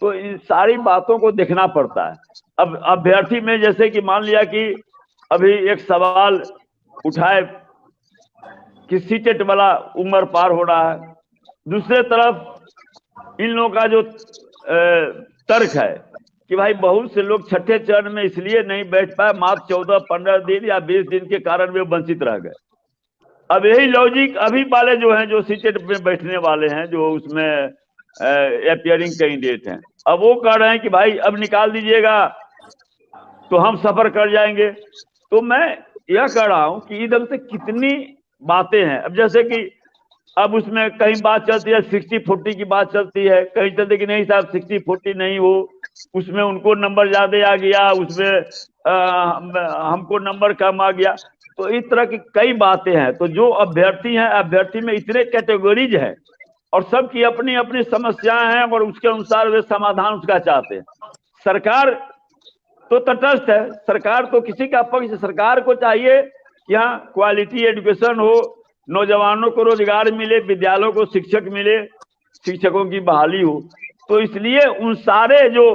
तो इन सारी बातों को देखना पड़ता है। अब अभ्यर्थी में जैसे कि मान लिया कि अभी एक सवाल उठाए कि सीटेट वाला उम्र पार हो रहा है, दूसरे तरफ इन लोगों का जो तर्क है कि भाई बहुत से लोग छठे चरण में इसलिए नहीं बैठ पाए, मात्र 14-15 दिन या 20 दिन के कारण वे वंचित रह गए। अब यही लॉजिक अभी वाले जो हैं जो सीटेट में बैठने वाले हैं, जो उसमें अपीयरिंग कैंडिडेट हैं, अब वो कह रहे हैं कि भाई अब निकाल दीजिएगा तो हम सफर कर जाएंगे। तो मैं यह कह रहा हूं कि इधर से कितनी बातें हैं। अब जैसे कि अब उसमें कहीं बात चलती है 60-40 की बात चलती है, कहीं चलती कि नहीं साहब 60-40 नहीं हो, उसमें उनको नंबर ज्यादा आ गया, उसमें हमको नंबर कम आ गया। तो इस तरह की कई बातें हैं। तो जो अभ्यर्थी हैं, अभ्यर्थी में इतने कैटेगरीज हैं और सबकी अपनी अपनी समस्याएं हैं और उसके अनुसार वे समाधान उसका चाहते हैं। सरकार तो तटस्थ है, सरकार तो किसी का पक्ष, सरकार को चाहिए कि यहाँ क्वालिटी एजुकेशन हो, नौजवानों को रोजगार मिले, विद्यालयों को शिक्षक मिले, शिक्षकों की बहाली हो। तो इसलिए उन सारे जो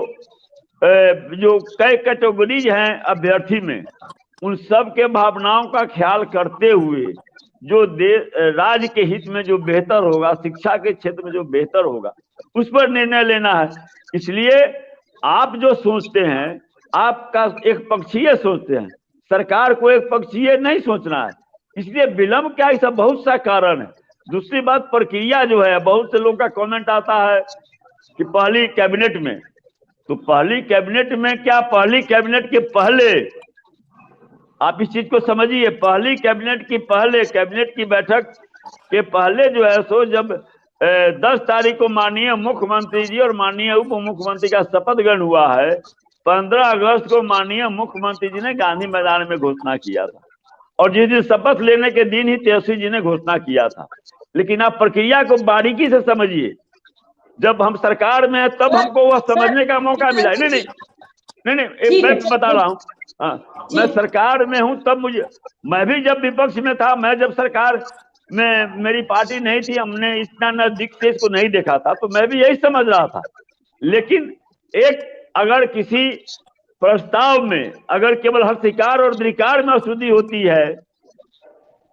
कई कैटेगरीज हैं अभ्यर्थी में, उन सब के भावनाओं का ख्याल करते हुए जो राज्य के हित में जो बेहतर होगा, शिक्षा के क्षेत्र में जो बेहतर होगा, उस पर निर्णय लेना है। इसलिए आप जो सोचते हैं आपका एक पक्षीय सोचते हैं, सरकार को एक पक्षीय नहीं सोचना है। इसलिए विलंब क्या, इसका बहुत सा कारण है। दूसरी बात प्रक्रिया जो है, बहुत से लोगों का कमेंट आता है कि पहली कैबिनेट में, तो पहली कैबिनेट में क्या, पहली कैबिनेट के पहले आप इस चीज को समझिए, पहली कैबिनेट की बैठक के पहले जो है सो जब 10 तारीख को माननीय मुख्यमंत्री जी और माननीय उप मुख्यमंत्री का शपथ ग्रहण हुआ है, 15 अगस्त को माननीय मुख्यमंत्री जी ने गांधी मैदान में घोषणा किया था और जिस दिन शपथ लेने के दिन ही तेजस्वी जी ने घोषणा किया था। लेकिन आप प्रक्रिया को बारीकी से समझिए, जब हम सरकार में है तब हमको वह समझने का मौका मिला। नहीं, मैं बता रहा हूँ, मैं सरकार में हूँ तब मैं भी जब विपक्ष में था, मैं जब सरकार में मेरी पार्टी नहीं थी, हमने इतना नजदीक से इसको नहीं देखा था, तो मैं भी यही समझ रहा था। लेकिन एक अगर किसी प्रस्ताव में अगर केवल हर्षिकार और द्विकार में अशुद्धि होती है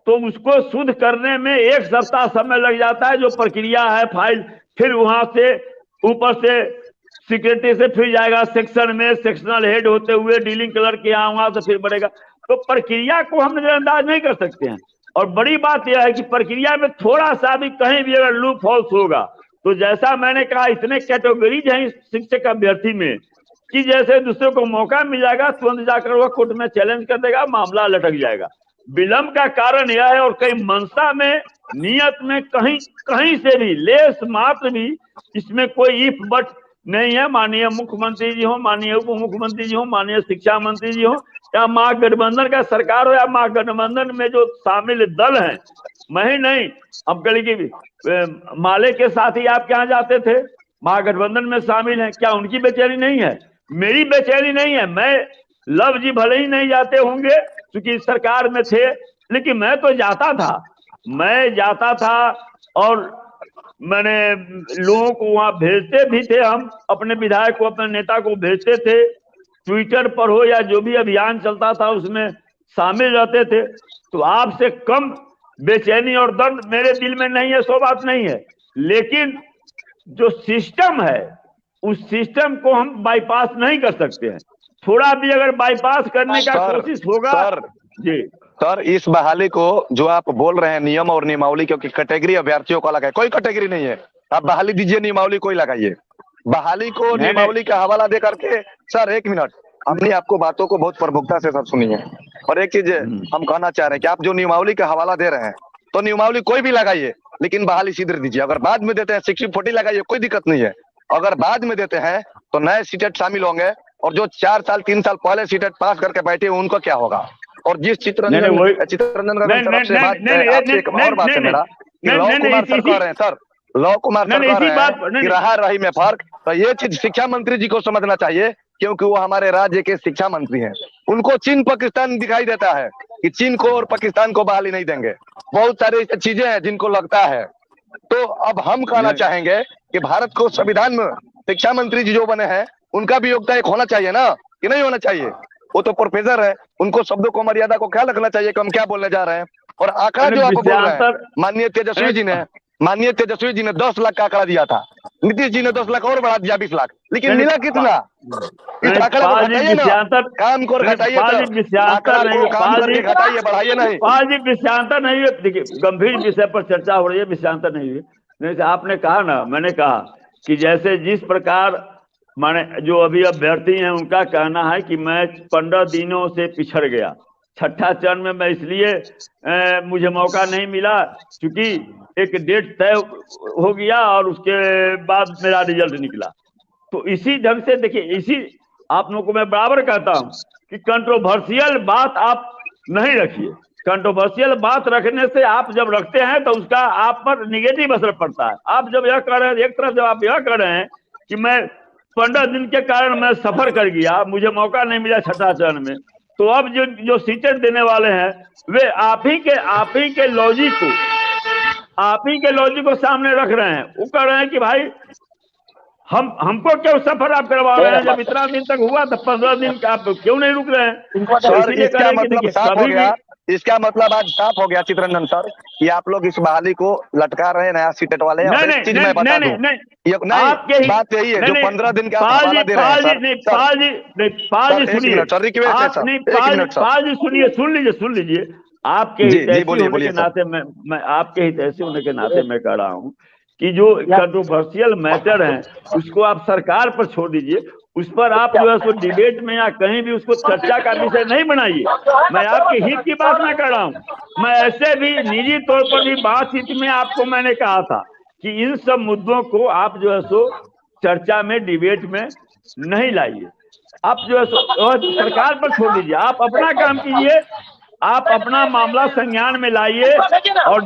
तो उसको शुद्ध करने में 1 सप्ताह समय लग जाता है। जो प्रक्रिया है, फाइल फिर वहां से ऊपर से सिक्योरिटी से फिर जाएगा सेक्शन में, सेक्शनल हेड होते हुए डीलिंग क्लर्क के यहाँ, वहां से फिर बढ़ेगा। तो प्रक्रिया को हम नजरअंदाज नहीं कर सकते हैं। और बड़ी बात यह है कि प्रक्रिया में थोड़ा सा भी कहीं भी अगर लूप होल्स होगा तो जैसा मैंने कहा, इतने कैटेगरीज हैं शिक्षक अभ्यर्थी में कि जैसे दूसरे को मौका मिल जाएगा तुरंत जाकर वह कोर्ट में चैलेंज कर देगा, मामला लटक जाएगा। विलंब का कारण यह है, और कहीं मंशा में, नियत में कहीं से भी लेस मात्र भी इसमें कोई इफ बट नहीं है। माननीय मुख्यमंत्री जी हो, माननीय उप मुख्यमंत्री जी हो, माननीय शिक्षा मंत्री जी हो, या महागठबंधन का सरकार हो, या महागठबंधन में जो शामिल दल हैं, मैं ही नहीं, अब कल की माले के साथ ही आप क्या जाते थे, महागठबंधन में शामिल हैं, क्या उनकी बेचैनी नहीं है? मेरी बेचैनी नहीं है। मैं लव जी भले ही नहीं जाते होंगे क्योंकि सरकार में थे, लेकिन मैं तो जाता था और मैंने लोगों को वहां भेजते भी थे। हम अपने विधायक को, अपने नेता को भेजते थे, ट्विटर पर हो या जो भी अभियान चलता था उसमें शामिल रहते थे। तो आपसे कम बेचैनी और दर्द मेरे दिल में नहीं है, सो बात नहीं है। लेकिन जो सिस्टम है उस सिस्टम को हम बाईपास नहीं कर सकते हैं। थोड़ा भी अगर बाईपास करने का कोशिश होगा जी सर, इस बहाली को जो आप बोल रहे हैं नियम और नियमावली, क्योंकि कैटेगरी अभ्यर्थियों को अलग है, कोई कैटेगरी नहीं है। आप बहाली दीजिए, नियमावली कोई लगाइए। बहाली को नियमावली का हवाला दे करके, सर 1 मिनट, हमने आपको बातों को बहुत प्रमुखता से सर सुनी है। और एक चीज हम कहना चाह रहे हैं कि आप जो नियमावली का हवाला दे रहे हैं, तो नियमावली कोई भी लगाइए, लेकिन बहाली सीधे दीजिए। अगर बाद में देते हैं 60-40 लगाइए, कोई दिक्कत नहीं है। अगर बाद में देते हैं तो नए सीटेट शामिल होंगे, और जो 4 साल 3 साल पहले सीटेट पास करके बैठे हुए उनका क्या होगा। और जिस चित्ररंजन का तरफ से बात आपसे एक और बात है मेरा, कि लव कुमार सर कह रहे हैं, सर लव कुमार सर कह रहे हैं कि रहा रही में फर्क, तो ये चीज शिक्षा मंत्री जी को समझना चाहिए, क्योंकि वो हमारे राज्य के शिक्षा मंत्री हैं। उनको चीन पाकिस्तान दिखाई देता है कि चीन को और पाकिस्तान को बहाली नहीं देंगे। बहुत सारी ऐसी चीजें हैं जिनको लगता है। तो अब हम कहना चाहेंगे कि भारत को संविधान में शिक्षा मंत्री जी जो बने हैं, उनका भी योगदान एक होना चाहिए ना, कि नहीं होना चाहिए। वो तो प्रोफेसर है, उनको शब्दों को मर्यादा को ख्याल रखना चाहिए कि हम क्या बोलने जा रहे हैं। और आंकड़ा जो आप बोल रहे हैं, माननीय तेजस्वी जी ने 10 लाख का आंकड़ा दिया था, नीतीश जी ने 10 लाख और बढ़ा दिया 20 लाख, लेकिन मिला कितना? इस आंकड़ा को घटाइए ना, काम को घटाइए, घटाइए, बढ़ाइए नहीं। पाल जी विषयांतर नहीं है। देखिए, गंभीर विषय पर चर्चा हो रही है, विषयांतर नहीं है। जैसे आपने कहा ना, मैंने कहा कि जैसे जिस प्रकार माने जो अभी अभ्यर्थी हैं, उनका कहना है कि मैं 15 दिनों से पिछड़ गया, छठा चरण में मैं इसलिए मुझे मौका नहीं मिला क्योंकि एक डेट तय हो गया और उसके बाद मेरा रिजल्ट निकला। तो इसी ढंग से देखिए, इसी आप लोगों को मैं बराबर कहता हूं कि कंट्रोवर्शियल बात आप नहीं रखिए। कंट्रोवर्शियल बात रखने से आप जब रखते हैं तो उसका आप पर निगेटिव असर पड़ता है। आप जब यह कर रहे हैं, एक तरफ जब आप यह कर रहे हैं कि मैं 15 दिन के कारण मैं सफर कर गया, मुझे मौका नहीं मिला छठा चरण में, तो अब जो सीटें देने वाले हैं वे आप ही के लॉजिक को सामने रख रहे हैं। वो कह रहे हैं कि भाई हमको क्यों सफर आप करवा रहे हैं, जब इतना दिन तक हुआ तो 15 दिन का आप क्यों नहीं रुक रहे हैं। सर, इसका मतलब साफ हो गया, इसका मतलब आज साफ हो गया चित्ररंजन सर कि आप लोग इस बहाली को लटका रहे हैं नया सीटेट वाले हैं। नहीं, चीज मैं बता दूं, नहीं बात यही है, जो 15 दिन का हवाला दे रहे हैं पाल जी सुनिए, सुन लीजिए। आपके हितैषी होने के नाते मैं आपके हितैषी होने के नाते मैं कह रहा हूँ कि जो कंट्रोवर्शियल मैटर है उसको आप सरकार पर छोड़ दीजिए। उस पर आप जो है सो डिबेट में या कहीं भी उसको चर्चा का विषय नहीं बनाइए। मैं आपके हित की बात नहीं कर रहा हूँ। मैं ऐसे भी निजी तौर पर भी बातचीत में आपको मैंने कहा था कि इन सब मुद्दों को आप जो है सो चर्चा में, डिबेट में नहीं लाइए। आप जो है सो सरकार पर छोड़ दीजिए, आप अपना काम कीजिए, आप अपना मामला संज्ञान में लाइए। और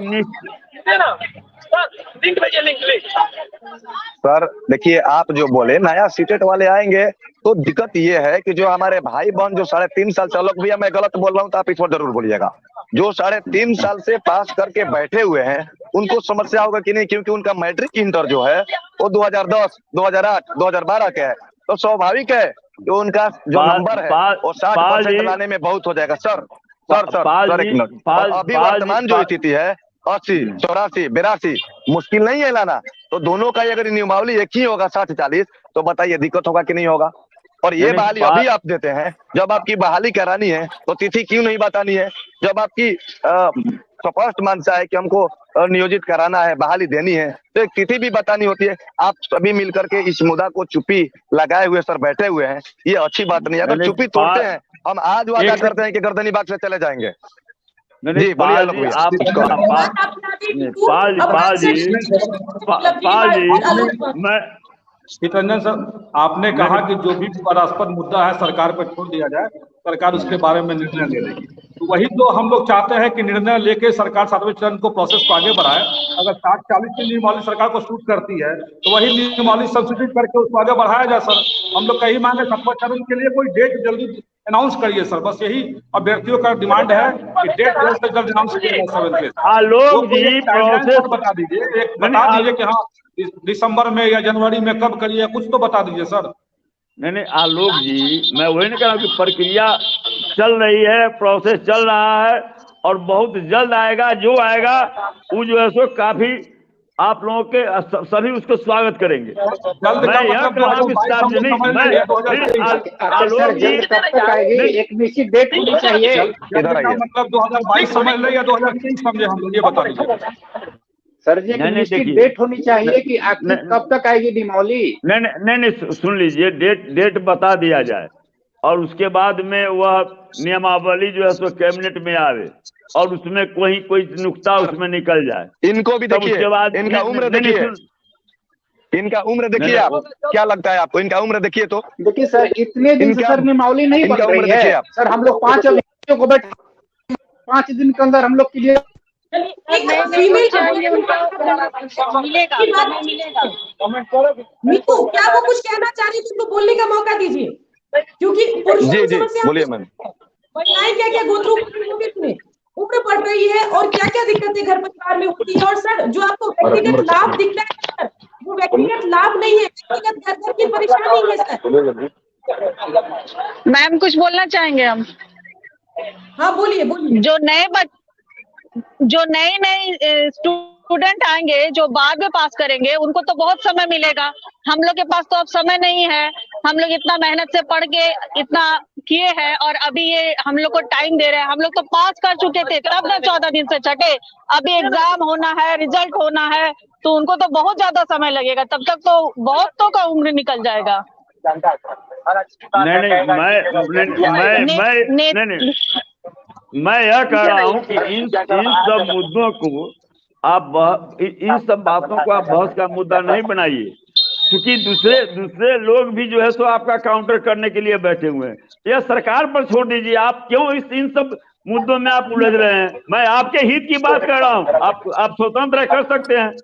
सर देखिए, आप जो बोले नया सीटेट वाले आएंगे, तो दिक्कत ये है कि जो हमारे भाई बहन जो 3.5 साल से, लोग भैया मैं गलत बोल रहा हूँ तो आप इस पर जरूर बोलिएगा, जो 3.5 साल से पास करके बैठे हुए हैं, उनको समस्या होगा कि नहीं, क्योंकि उनका मैट्रिक इंटर जो है वो 2010, 2008, 2012 के है। तो स्वाभाविक है कि उनका जो नंबर है वो 60% लाने में बहुत हो जाएगा। सर एक मिनट, अभी वर्तमान जो स्थिति है 80, 84, 82 मुश्किल नहीं है लाना। तो दोनों का अगर नियमावली एक ही होगा 60-40, तो बताइए दिक्कत होगा कि नहीं होगा। और ये बहाली अभी आप देते हैं, जब आपकी बहाली करानी है तो तिथि क्यों नहीं बतानी है। जब आपकी स्पष्ट मंशा है कि हमको नियोजित कराना है, बहाली देनी है, तो एक तिथि भी बतानी होती है। आप सभी मिलकर के इस मुद्दा को चुप्पी लगाए हुए सर बैठे हुए हैं, ये अच्छी बात नहीं है। अगर चुप्पी तोड़ते हैं, हम आज वादा करते हैं कि गर्दनी बाग से चले जाएंगे। जी बोलिए मैं चित्ररंजन सर, आपने कहा कि जो भी विवादास्पद मुद्दा है सरकार पर छोड़ दिया जाए, सरकार उसके बारे में निर्णय ले लेगी। तो वही तो हम लोग चाहते हैं कि निर्णय लेके सरकार 7वें चरण को प्रोसेस को आगे बढ़ाए। अगर 60-40 की नियमावली सरकार को सूट करती है तो वही नियमावली संशोधित करके उसको आगे बढ़ाया जाए। सर हम लोग कहीं मांगे 7वें चरण के लिए कोई डेट जल्दी अनाउंस करिए सर, बस यही अभ्यर्थियों का डिमांड है कि डेट जल्द से जल्द अनाउंस किया जाए। बता दीजिए, बता दीजिए कि हाँ दिसंबर में या जनवरी में कब करिए, कुछ तो बता दीजिए सर। नहीं आलोक जी, मैं वही नहीं कह रहा हूँ कि प्रक्रिया चल रही है, प्रोसेस चल रहा है और बहुत जल्द आएगा। जो आएगा वो जो है सो काफी आप लोगों के सभी उसको स्वागत करेंगे। मैं यह कह रहा हूँ एक निश्चित डेट होनी चाहिए। मतलब 2022 समझ ले या 2023 समझे, हम लोग ये बता दीजिए सर जी। निश्चित डेट होनी चाहिए कि आखिर कब तक आएगी नियमावली। नहीं सुन लीजिए, डेट बता दिया जाए। और उसके बाद में वह नियमावली जो है सो कैबिनेट में आवे और उसमें कोई नुक्ता उसमें निकल जाए। इनको भी तब देखिए, उसके बाद इनका उम्र देखिए, इनका उम्र देखिए आप, क्या लगता है आपको इनका उम्र देखिए तो? देखिए सर, इतने दिन से सर नियमावली नहीं बन रही है सर। हम लोग 5 अभिभावकों को बैठ 5 दिन के अंदर हम लोग के लिए मीकू, क्या वो कुछ कहना चाह रही थी? उनको बोलने का मौका दीजिए, क्योंकि पुरुषों की समस्या, बोलिए मैम। महिलाएं क्या क्या गोथरू इसमें उम्र बढ़ रही है और क्या क्या दिक्कतें घर परिवार में होती है। और सर, जो आपको व्यक्तिगत लाभ दिख रहा है वो व्यक्तिगत लाभ नहीं है, व्यक्तिगत घर की परेशानी है सर। मैम कुछ बोलना चाहेंगे हम। हाँ बोलिए बोलिए। जो नए स्टूडेंट आएंगे, जो बाद में पास करेंगे, उनको तो बहुत समय मिलेगा। हम लोग के पास तो अब समय नहीं है। हम लोग इतना मेहनत से पढ़ के इतना किए हैं और अभी ये हम लोग को टाइम दे रहे हैं। हम लोग तो पास कर चुके थे तब ना 14 दिन से छठे, अभी एग्जाम होना है, रिजल्ट होना है, तो उनको तो बहुत ज्यादा समय लगेगा। तब तक तो बहुतों का उम्र निकल जाएगा। मैं यह कह रहा हूँ कि इन सब मुद्दों को आप इन सब बातों को आप बहस का मुद्दा नहीं बनाइए, क्योंकि दूसरे लोग भी जो है सो आपका काउंटर करने के लिए बैठे हुए हैं। यह सरकार पर छोड़ दीजिए। आप क्यों इन सब मुद्दों में आप उलझ रहे हैं? मैं आपके हित की बात कर रहा हूँ। आप स्वतंत्र कर सकते हैं,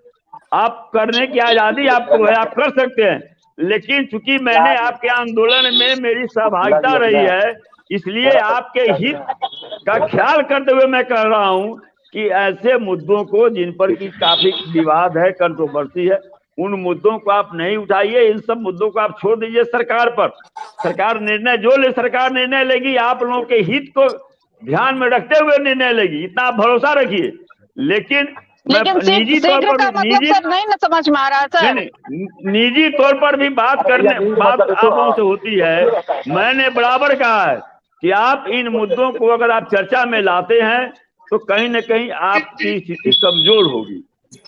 आप करने की आजादी आपको है, आप कर सकते हैं। लेकिन चूंकि मैंने आपके आंदोलन में मेरी सहभागिता रही है, इसलिए आपके हित का ख्याल करते हुए मैं कह रहा हूं कि ऐसे मुद्दों को जिन पर की काफी विवाद है, कंट्रोवर्सी है, उन मुद्दों को आप नहीं उठाइए। इन सब मुद्दों को आप छोड़ दीजिए सरकार पर। सरकार निर्णय जो ले, सरकार निर्णय लेगी, आप लोगों के हित को ध्यान में रखते हुए निर्णय लेगी, इतना आप भरोसा रखिए। लेकिन निजी तौर पर नहीं ना समझ में आ रहा है सर। निजी तौर पर भी बात आप लोगों से होती है। मैंने बराबर कहा है कि आप इन मुद्दों को अगर आप चर्चा में लाते हैं तो कहीं न कहीं आपकी स्थिति कमजोर होगी।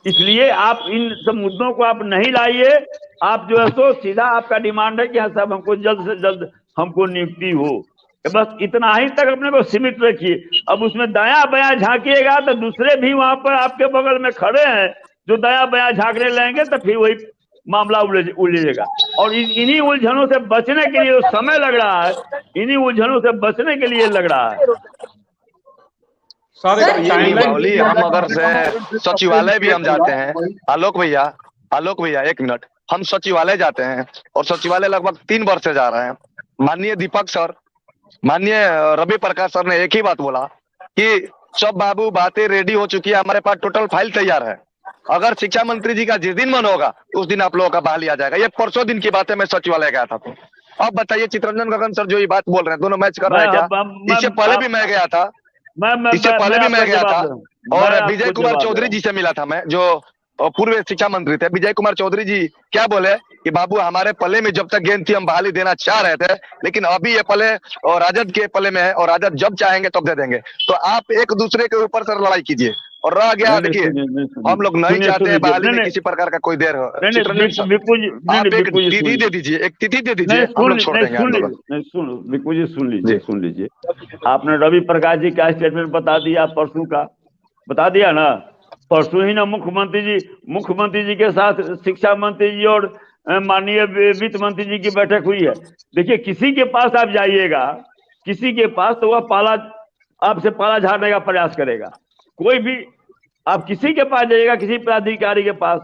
इसलिए आप इन सब मुद्दों को आप नहीं लाइए। आप जो है सो सीधा आपका डिमांड है कि हाँ साहब हमको जल्द से जल्द हमको नियुक्ति हो, बस इतना ही तक अपने को सीमित रखिए। अब उसमें दाया बयां झांकिएगा तो दूसरे भी वहां पर आपके बगल में खड़े हैं जो दाया बयां झांकने लगेंगे, तो फिर वही मामला उलझेगा। और इन्हीं उलझनों से बचने के लिए समय लग रहा है, इन्हीं उलझनों से बचने के लिए लग रहा है। हम अगर से सचिवालय भी हम जाते हैं, आलोक भैया 1 मिनट, हम सचिवालय जाते हैं और सचिवालय लगभग 3 वर्ष से जा रहे हैं। माननीय दीपक सर, माननीय रवि प्रकाश सर ने एक ही बात बोला कि सब बाबू बातें रेडी हो चुकी है, हमारे पास टोटल फाइल तैयार है। अगर शिक्षा मंत्री जी का जिस दिन मन होगा उस दिन आप लोगों का बहाली आ जाएगा। ये परसों दिन की बात है, मैं सचिवालय गया था। तो अब बताइए चित्ररंजन गगन सर जो ये बात बोल रहे हैं, दोनों मैच कर रहे हैं क्या? इससे पहले भी मैं गया था, इससे पहले भी मैं गया था और विजय कुमार चौधरी जी से मिला था मैं, जो पूर्व शिक्षा मंत्री थे। विजय कुमार चौधरी जी क्या बोले कि बाबू हमारे पले में जब तक गेंद थी हम बहाली देना चाह रहे थे, लेकिन अभी ये पले और राजद के पले में है और राजद जब चाहेंगे तब दे देंगे। तो आप एक दूसरे के ऊपर सर लड़ाई कीजिए और रह गया। देखिए हम लोग नहीं चाहते हैं बहाली में किसी प्रकार का कोई देर हो। आप एक तिथि दे दीजिए, एक तिथि दे दीजिए, हम लोग छोड़ देंगे। सुन लीजिए। आपने रवि प्रकाश जी का स्टेटमेंट बता दिया, परसों का बता दिया ना। परसों ही ना मुख्यमंत्री जी के साथ शिक्षा मंत्री जी और माननीय वित्त मंत्री जी की बैठक हुई है। देखिए किसी के पास आप जाइएगा, किसी के पास तो वह आपसे पाला झाड़ने का प्रयास करेगा। कोई भी आप किसी के पास जाइएगा, किसी पदाधिकारी के पास।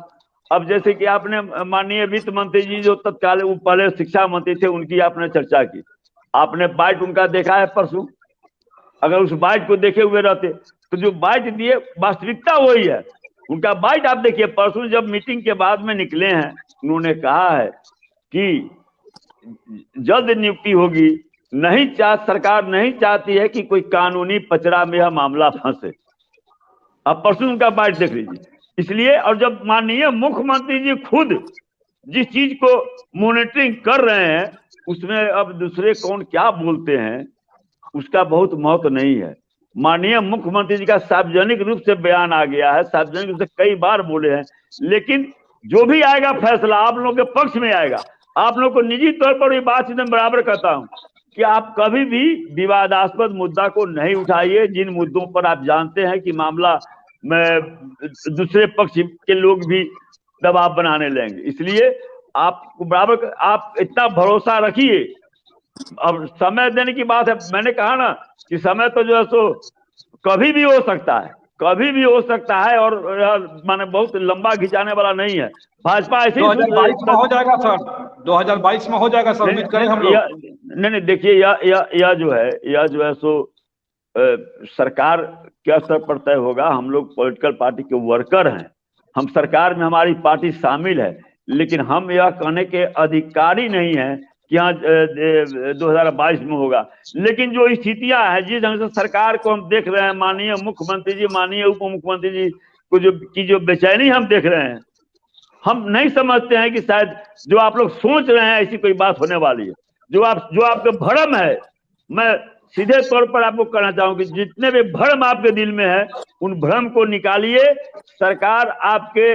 अब जैसे कि आपने माननीय वित्त मंत्री जी जो तत्काल वो पहले शिक्षा मंत्री थे, उनकी आपने चर्चा की, आपने बाइट उनका देखा है परसों। अगर उस बाइट को देखे हुए रहते तो जो बाइट दिए वास्तविकता वही है। उनका बाइट आप देखिए, परसों जब मीटिंग के बाद में निकले हैं, उन्होंने कहा है कि जल्द नियुक्ति होगी। सरकार नहीं चाहती है कि कोई कानूनी पचड़ा में यह मामला फंसे। अब परसों उनका बाइट देख लीजिए। इसलिए और जब माननीय मुख्यमंत्री जी खुद जिस चीज को मॉनिटरिंग कर रहे हैं, उसमें अब दूसरे कौन क्या बोलते हैं उसका बहुत महत्व नहीं है। माननीय मुख्यमंत्री जी का सार्वजनिक रूप से बयान आ गया है, सार्वजनिक रूप से कई बार बोले हैं। लेकिन जो भी आएगा फैसला आप लोगों के पक्ष में आएगा। आप लोगों को निजी तौर पर भी बात मैं बराबर कहता हूं कि आप कभी भी विवादास्पद मुद्दा को नहीं उठाइए, जिन मुद्दों पर आप जानते हैं कि मामला में दूसरे पक्ष के लोग भी दबाव बनाने लेंगे। इसलिए आप बराबर आप इतना भरोसा रखिए। अब समय देने की बात है, मैंने कहा ना कि समय तो जो है सो कभी भी हो सकता है, कभी भी हो सकता है, और माने बहुत लंबा खिंचाने वाला नहीं है। भाजपा ऐसे 2022 में हो जाएगा सर, 2022 में हो जाएगा सर, उम्मीद करें हम लोग। नहीं देखिए, यह जो है सो सरकार के स्तर पर तय होगा। हम लोग पॉलिटिकल पार्टी के वर्कर हैं, हम सरकार में हमारी पार्टी शामिल है, लेकिन हम यह कहने के अधिकारी नहीं है कि हाँ 2022 में होगा। लेकिन जो स्थितियां हैं, जिस ढंग से सरकार को हम देख रहे हैं, माननीय मुख्यमंत्री जी, माननीय उप मुख्यमंत्री जी को जो बेचैनी हम देख रहे हैं, हम नहीं समझते हैं कि शायद जो आप लोग सोच रहे हैं ऐसी कोई बात होने वाली है। जो आपके भ्रम है, मैं सीधे तौर पर आपको कहना चाहूंगा कि जितने भी भ्रम आपके दिल में है, उन भ्रम को निकालिए। सरकार आपके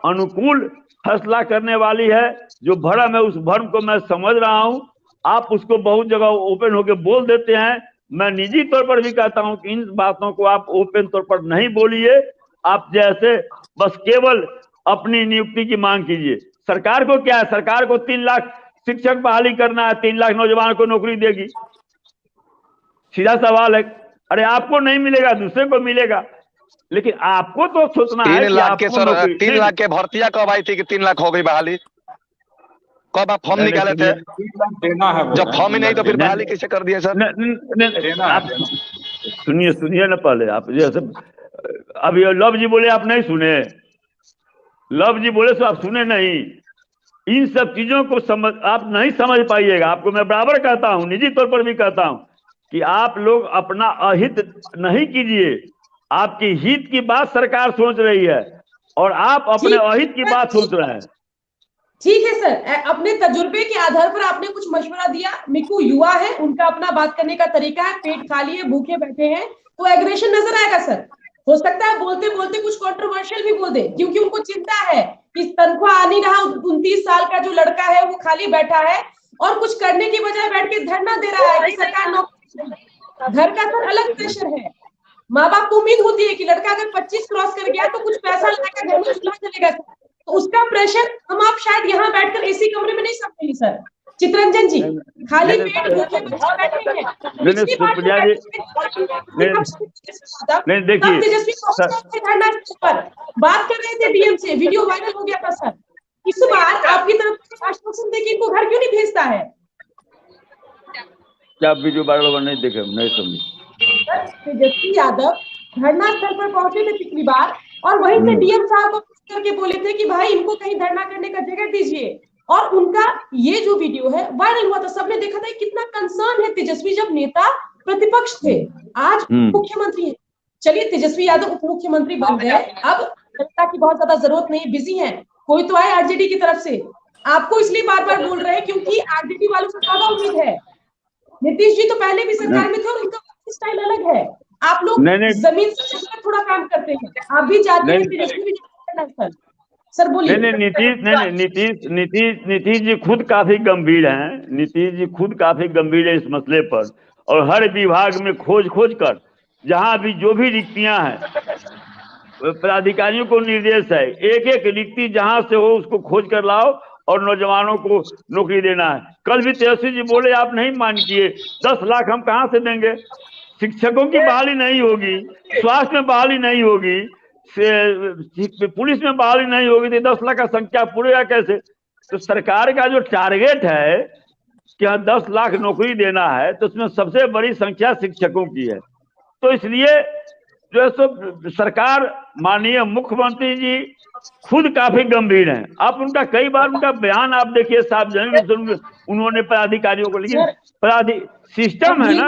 अनुकूल फैसला करने वाली है। जो भ्रम है, उस भ्रम को मैं समझ रहा हूं। आप उसको बहुत जगह ओपन होकर बोल देते हैं। मैं निजी तौर पर भी कहता हूं कि इन बातों को आप ओपन तौर पर नहीं बोलिए। आप जैसे बस केवल अपनी नियुक्ति की मांग कीजिए। सरकार को क्या है, सरकार को 3 लाख शिक्षक बहाली करना है, 3 लाख नौजवानों को नौकरी देगी। सीधा सवाल है। अरे आपको नहीं मिलेगा, दूसरे को मिलेगा, लेकिन आपको तो सोचना है 3 कि लाख के आपको सर, 3 लाख के भर्तियां कब आई थी कि 3 लाख हो गई बहाली? कब आप फॉर्म निकाले थे? देना है, जब फॉर्म ही नहीं तो फिर बहाली कैसे कर दिए सर? आप सुनिए ना पहले। आप जैसे अब ये लव जी बोले, आप नहीं सुने। लव जी बोले तो आप सुने नहीं। इन सब चीजों को आप नहीं समझ पाइएगा। आपको मैं बराबर कहता हूं, निजी तौर पर भी कहता हूं कि आप लोग अपना अहित नहीं कीजिए। आपकी हित की बात सरकार सोच रही है और आप अपने अहित की बात सोच रहे हैं। ठीक है सर, अपने तजुर्बे के आधार पर आपने कुछ मशवरा दिया। मिकू युवा है, उनका अपना बात करने का तरीका है, पेट खाली है, भूखे बैठे हैं, तो एग्रेशन नजर आएगा सर। हो सकता है बोलते बोलते कुछ कंट्रोवर्शियल भी बोल दे, क्योंकि उनको चिंता है कि तनख्वाह आ नहीं रहा। 29 साल का जो लड़का है वो खाली बैठा है और कुछ करने की बजाय बैठ के धरना दे रहा है कि सरकार नौकरी। घर का सर अलग प्रेशर है। माँ बाप को उम्मीद होती है कि लड़का अगर 25 क्रॉस कर गया तो कुछ पैसा लगाकर घर में चूल्हा चलेगा, तो उसका प्रेशर हम आप शायद यहाँ बैठकर एसी कमरे में नहीं समझेंगे सर। चित्रंजन जी, खाली पेट भूखे बच्चे बैठे हैं। पिछली बार नहीं देखिए, तेजस्वी धरना पर बात कर रहे थे डीएम से, वीडियो वायरल हो गया था सर। इस बार आपकी तरफ से आश्वासन देके इनको घर क्यों नहीं भेजता है? क्या वीडियो वायरल नहीं देखे, नहीं समझे। तेजस्वी यादव धरना स्थल पर पहुंचे थे पिछली बार और वहीं से डीएम साहब को करके बोले थे कि भाई इनको कहीं धरना करने का जगह दीजिए, और उनका ये जो वीडियो है वायरल हुआ था। सबने देखा था कितना कंसर्न है तेजस्वी, जब नेता प्रतिपक्ष थे, आज मुख्यमंत्री है। चलिए तेजस्वी यादव उप मुख्यमंत्री बन गए, अब जनता की बहुत ज्यादा जरूरत नहीं, बिजी है, कोई तो आए आरजेडी की तरफ से। आपको इसलिए बार बार बोल रहे हैं क्योंकि आरजेडी वालों से ज्यादा उम्मीद है। नीतीश जी तो पहले भी सरकार में थे और उनका स्टाइल अलग है। आप लोग जमीन से थोड़ा काम करते हैं, आप भी चाहते हैं तेजस्वी भी सर। बोलिए। नीतीश जी खुद काफी गंभीर हैं। नीतीश जी खुद काफी गंभीर है इस मसले पर, और हर विभाग में खोज कर जहां भी जो भी रिक्तियां हैं, पदाधिकारियों को निर्देश है एक एक रिक्ति जहां से हो उसको खोज कर लाओ और नौजवानों को नौकरी देना है। कल भी तेजस्वी जी बोले, आप नहीं मान किए। 10 लाख हम कहां से देंगे? शिक्षकों की बहाली नहीं होगी, स्वास्थ्य में बहाली नहीं होगी, पुलिस में बहाली नहीं होगी, तो 10 लाख का संख्या पूरेगा कैसे? तो सरकार का जो टारगेट है कि 10 लाख नौकरी देना है, तो उसमें सबसे बड़ी संख्या शिक्षकों की है। तो इसलिए जो है सो सरकार, माननीय मुख्यमंत्री जी खुद काफी गंभीर हैं। आप उनका कई बार उनका बयान आप देखिए, सार्वजनिक उन्होंने पदाधिकारियों को, लेकिन सिस्टम है ना।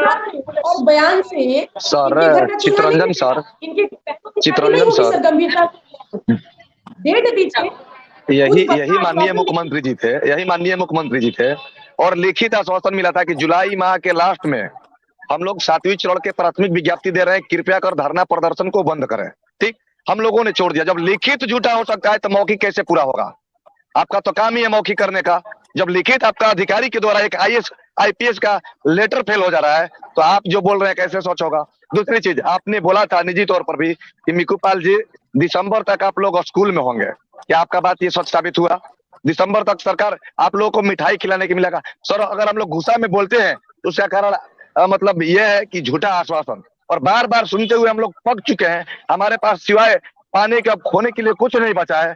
और बयान से सर चित्रंजन सर गंभीरता डेट दीजिए। यही माननीय मुख्यमंत्री जी थे और लिखित आश्वासन मिला था कि जुलाई माह के लास्ट में हम लोग 7वीं चरण के प्राथमिक विज्ञप्ति दे रहे हैं, कृपया कर धरना प्रदर्शन को बंद करें। ठीक, हम लोगों ने छोड़ दिया। जब लिखित झूठा हो सकता है तो मौखिक कैसे पूरा होगा? आपका तो काम ही है मौखिक करने का। जब लिखित आपका अधिकारी के द्वारा, एक IAS आईपीएस का लेटर फेल हो जा रहा है, तो आप जो बोल रहे हैं कैसे सोच होगा। दूसरी चीज, आपने बोला था निजी तौर पर भी कि मिकू पाल जी दिसंबर तक आप लोग स्कूल में होंगे, क्या आपका बात ये सच साबित हुआ? दिसंबर तक सरकार आप लोगों को मिठाई खिलाने के मिलेगा? सर अगर हम लोग गुस्सा में बोलते हैं तो उसका कारण मतलब यह है कि झूठा आश्वासन, और बार बार सुनते हुए हम लोग पक चुके हैं। हमारे पास सिवाय पाने के अब खोने के लिए कुछ नहीं बचा है।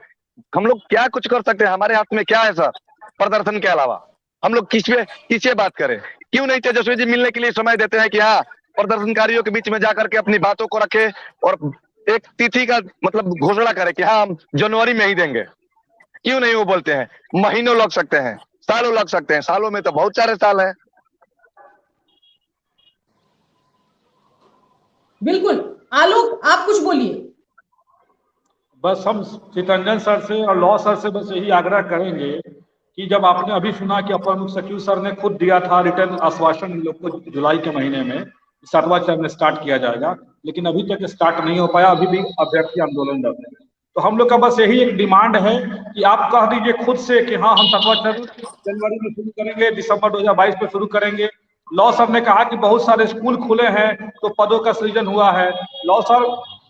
हम लोग क्या कुछ कर सकते हैं? हमारे हाथ में क्या है सर प्रदर्शन के अलावा? हम लोग किससे बात करें? क्यों नहीं तेजस्वी जी मिलने के लिए समय देते हैं कि हाँ प्रदर्शनकारियों के बीच में जाकर के अपनी बातों को रखे और एक तिथि का मतलब घोषणा करे कि हाँ हम जनवरी में ही देंगे? क्यों नहीं वो बोलते हैं? महीनों लग सकते हैं, सालों लग सकते हैं, सालों में तो बहुत सारे साल हैं। बिल्कुल। आलोक, आप कुछ बोलिए। बस हम चितरंजन सर से और लॉ सर से बस यही आग्रह करेंगे कि जब आपने अभी सुना कि अपर मुख्य सचिव सर ने खुद दिया था रिटर्न आश्वासन इन लोग को जुलाई के महीने में 7वां चरण स्टार्ट किया जाएगा, लेकिन अभी तक स्टार्ट नहीं हो पाया, अभी भी अभ्यर्थी आंदोलन कर रहे हैं। तो हम लोग का बस यही एक डिमांड है कि आप कह दीजिए खुद से कि हाँ हम 7वां चरण जनवरी में शुरू करेंगे, दिसंबर 2022 में शुरू करेंगे। लॉ सर ने कहा कि बहुत सारे स्कूल खुले हैं तो पदों का सृजन हुआ है। लॉ सर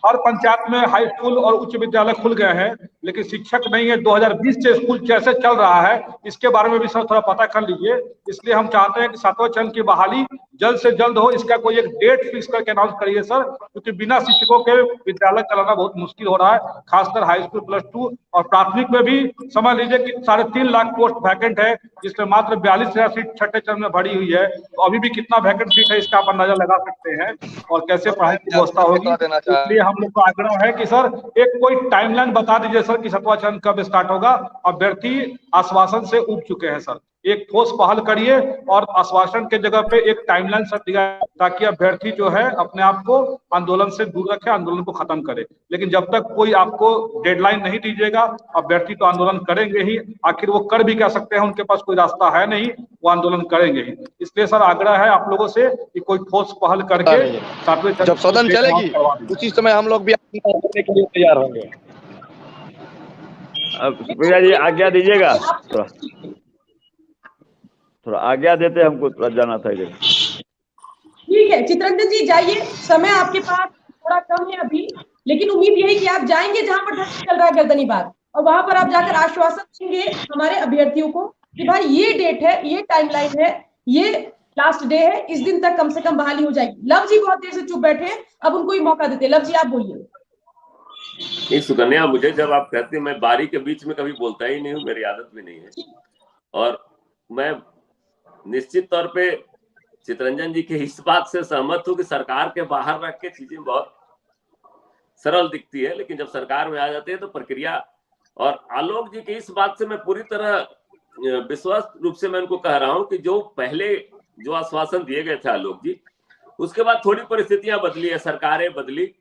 हर पंचायत में हाई स्कूल और उच्च विद्यालय खुल गए हैं, लेकिन शिक्षक नहीं है। 2020 से स्कूल कैसे चल रहा है इसके बारे में भी सर थोड़ा पता कर लीजिए। इसलिए हम चाहते हैं कि 7वां चरण की बहाली जल्द से जल्द हो, इसका कोई एक डेट फिक्स करके अनाउंस करिए सर, क्योंकि बिना शिक्षकों के विद्यालय चलाना बहुत मुश्किल हो रहा है, खासकर हाई स्कूल +2 और प्राथमिक में भी। समझ लीजिए कि 3.5 लाख पोस्ट वैकेंट है, जिसमें मात्र 42,000 सीट छठे चरण में भरी हुई है। तो अभी भी कितना वैकेंट सीट है इसका आप अंदाजा लगा सकते हैं और कैसे पढ़ाई की व्यवस्था होगी। इसलिए हम लोग को आग्रह है कि सर एक कोई टाइमलाइन बता दीजिए सर कि 7वां चरण कब स्टार्ट होगा। अभ्यर्थी आश्वासन से उब चुके हैं सर, एक ठोस पहल करिए और आश्वासन के जगह पे एक टाइमलाइन सर दिया, ताकि अभ्यर्थी जो है अपने आप को आंदोलन से दूर रखे, आंदोलन को खत्म करे। लेकिन जब तक कोई आपको डेडलाइन नहीं दीजिएगा अभ्यर्थी तो आंदोलन करेंगे ही। आखिर वो कर भी क्या सकते हैं, उनके पास कोई रास्ता है नहीं, वो आंदोलन करेंगे ही। इसलिए सर आग्रह है आप लोगों से कि कोई ठोस पहल करके 7वें चरण जब सदन चलेगी उसी समय हम लोग भी करने के लिए तैयार होंगे। अब सुप्रिया जी आज्ञा दीजिएगा, थोड़ा आज्ञा देते, हमको थोड़ा जाना था इधर। ठीक है चितरंजन जी जाइए, समय आपके पास थोड़ा कम है अभी, लेकिन उम्मीद यही कि आप जाएंगे जहां पर धरना चल रहा है गर्दनीबाग, और वहां पर आप जाकर आश्वासन देंगे हमारे अभ्यर्थियों को कि भाई ये डेट है, ये टाइमलाइन है, ये लास्ट डे है, इस दिन तक कम से कम बहाली हो जाएगी। लव जी बहुत देर से चुप बैठे हैं, अब उनको ही मौका देते हैं। लव जी आप बोलिए। नहीं सुकन्या, मुझे जब आप कहते हैं, मैं बारी के बीच में कभी बोलता ही नहीं हूँ, मेरी आदत भी नहीं है। और मैं निश्चित तौर पे चितरंजन जी के इस बात से सहमत हूँ कि सरकार के बाहर रख के चीजें बहुत सरल दिखती है, लेकिन जब सरकार में आ जाते हैं तो प्रक्रिया। और आलोक जी की इस बात से मैं पूरी तरह विश्वास रूप से मैं उनको कह रहा हूँ कि जो पहले जो आश्वासन दिए गए थे आलोक जी, उसके बाद थोड़ी परिस्थितियां बदली है, सरकारें बदली,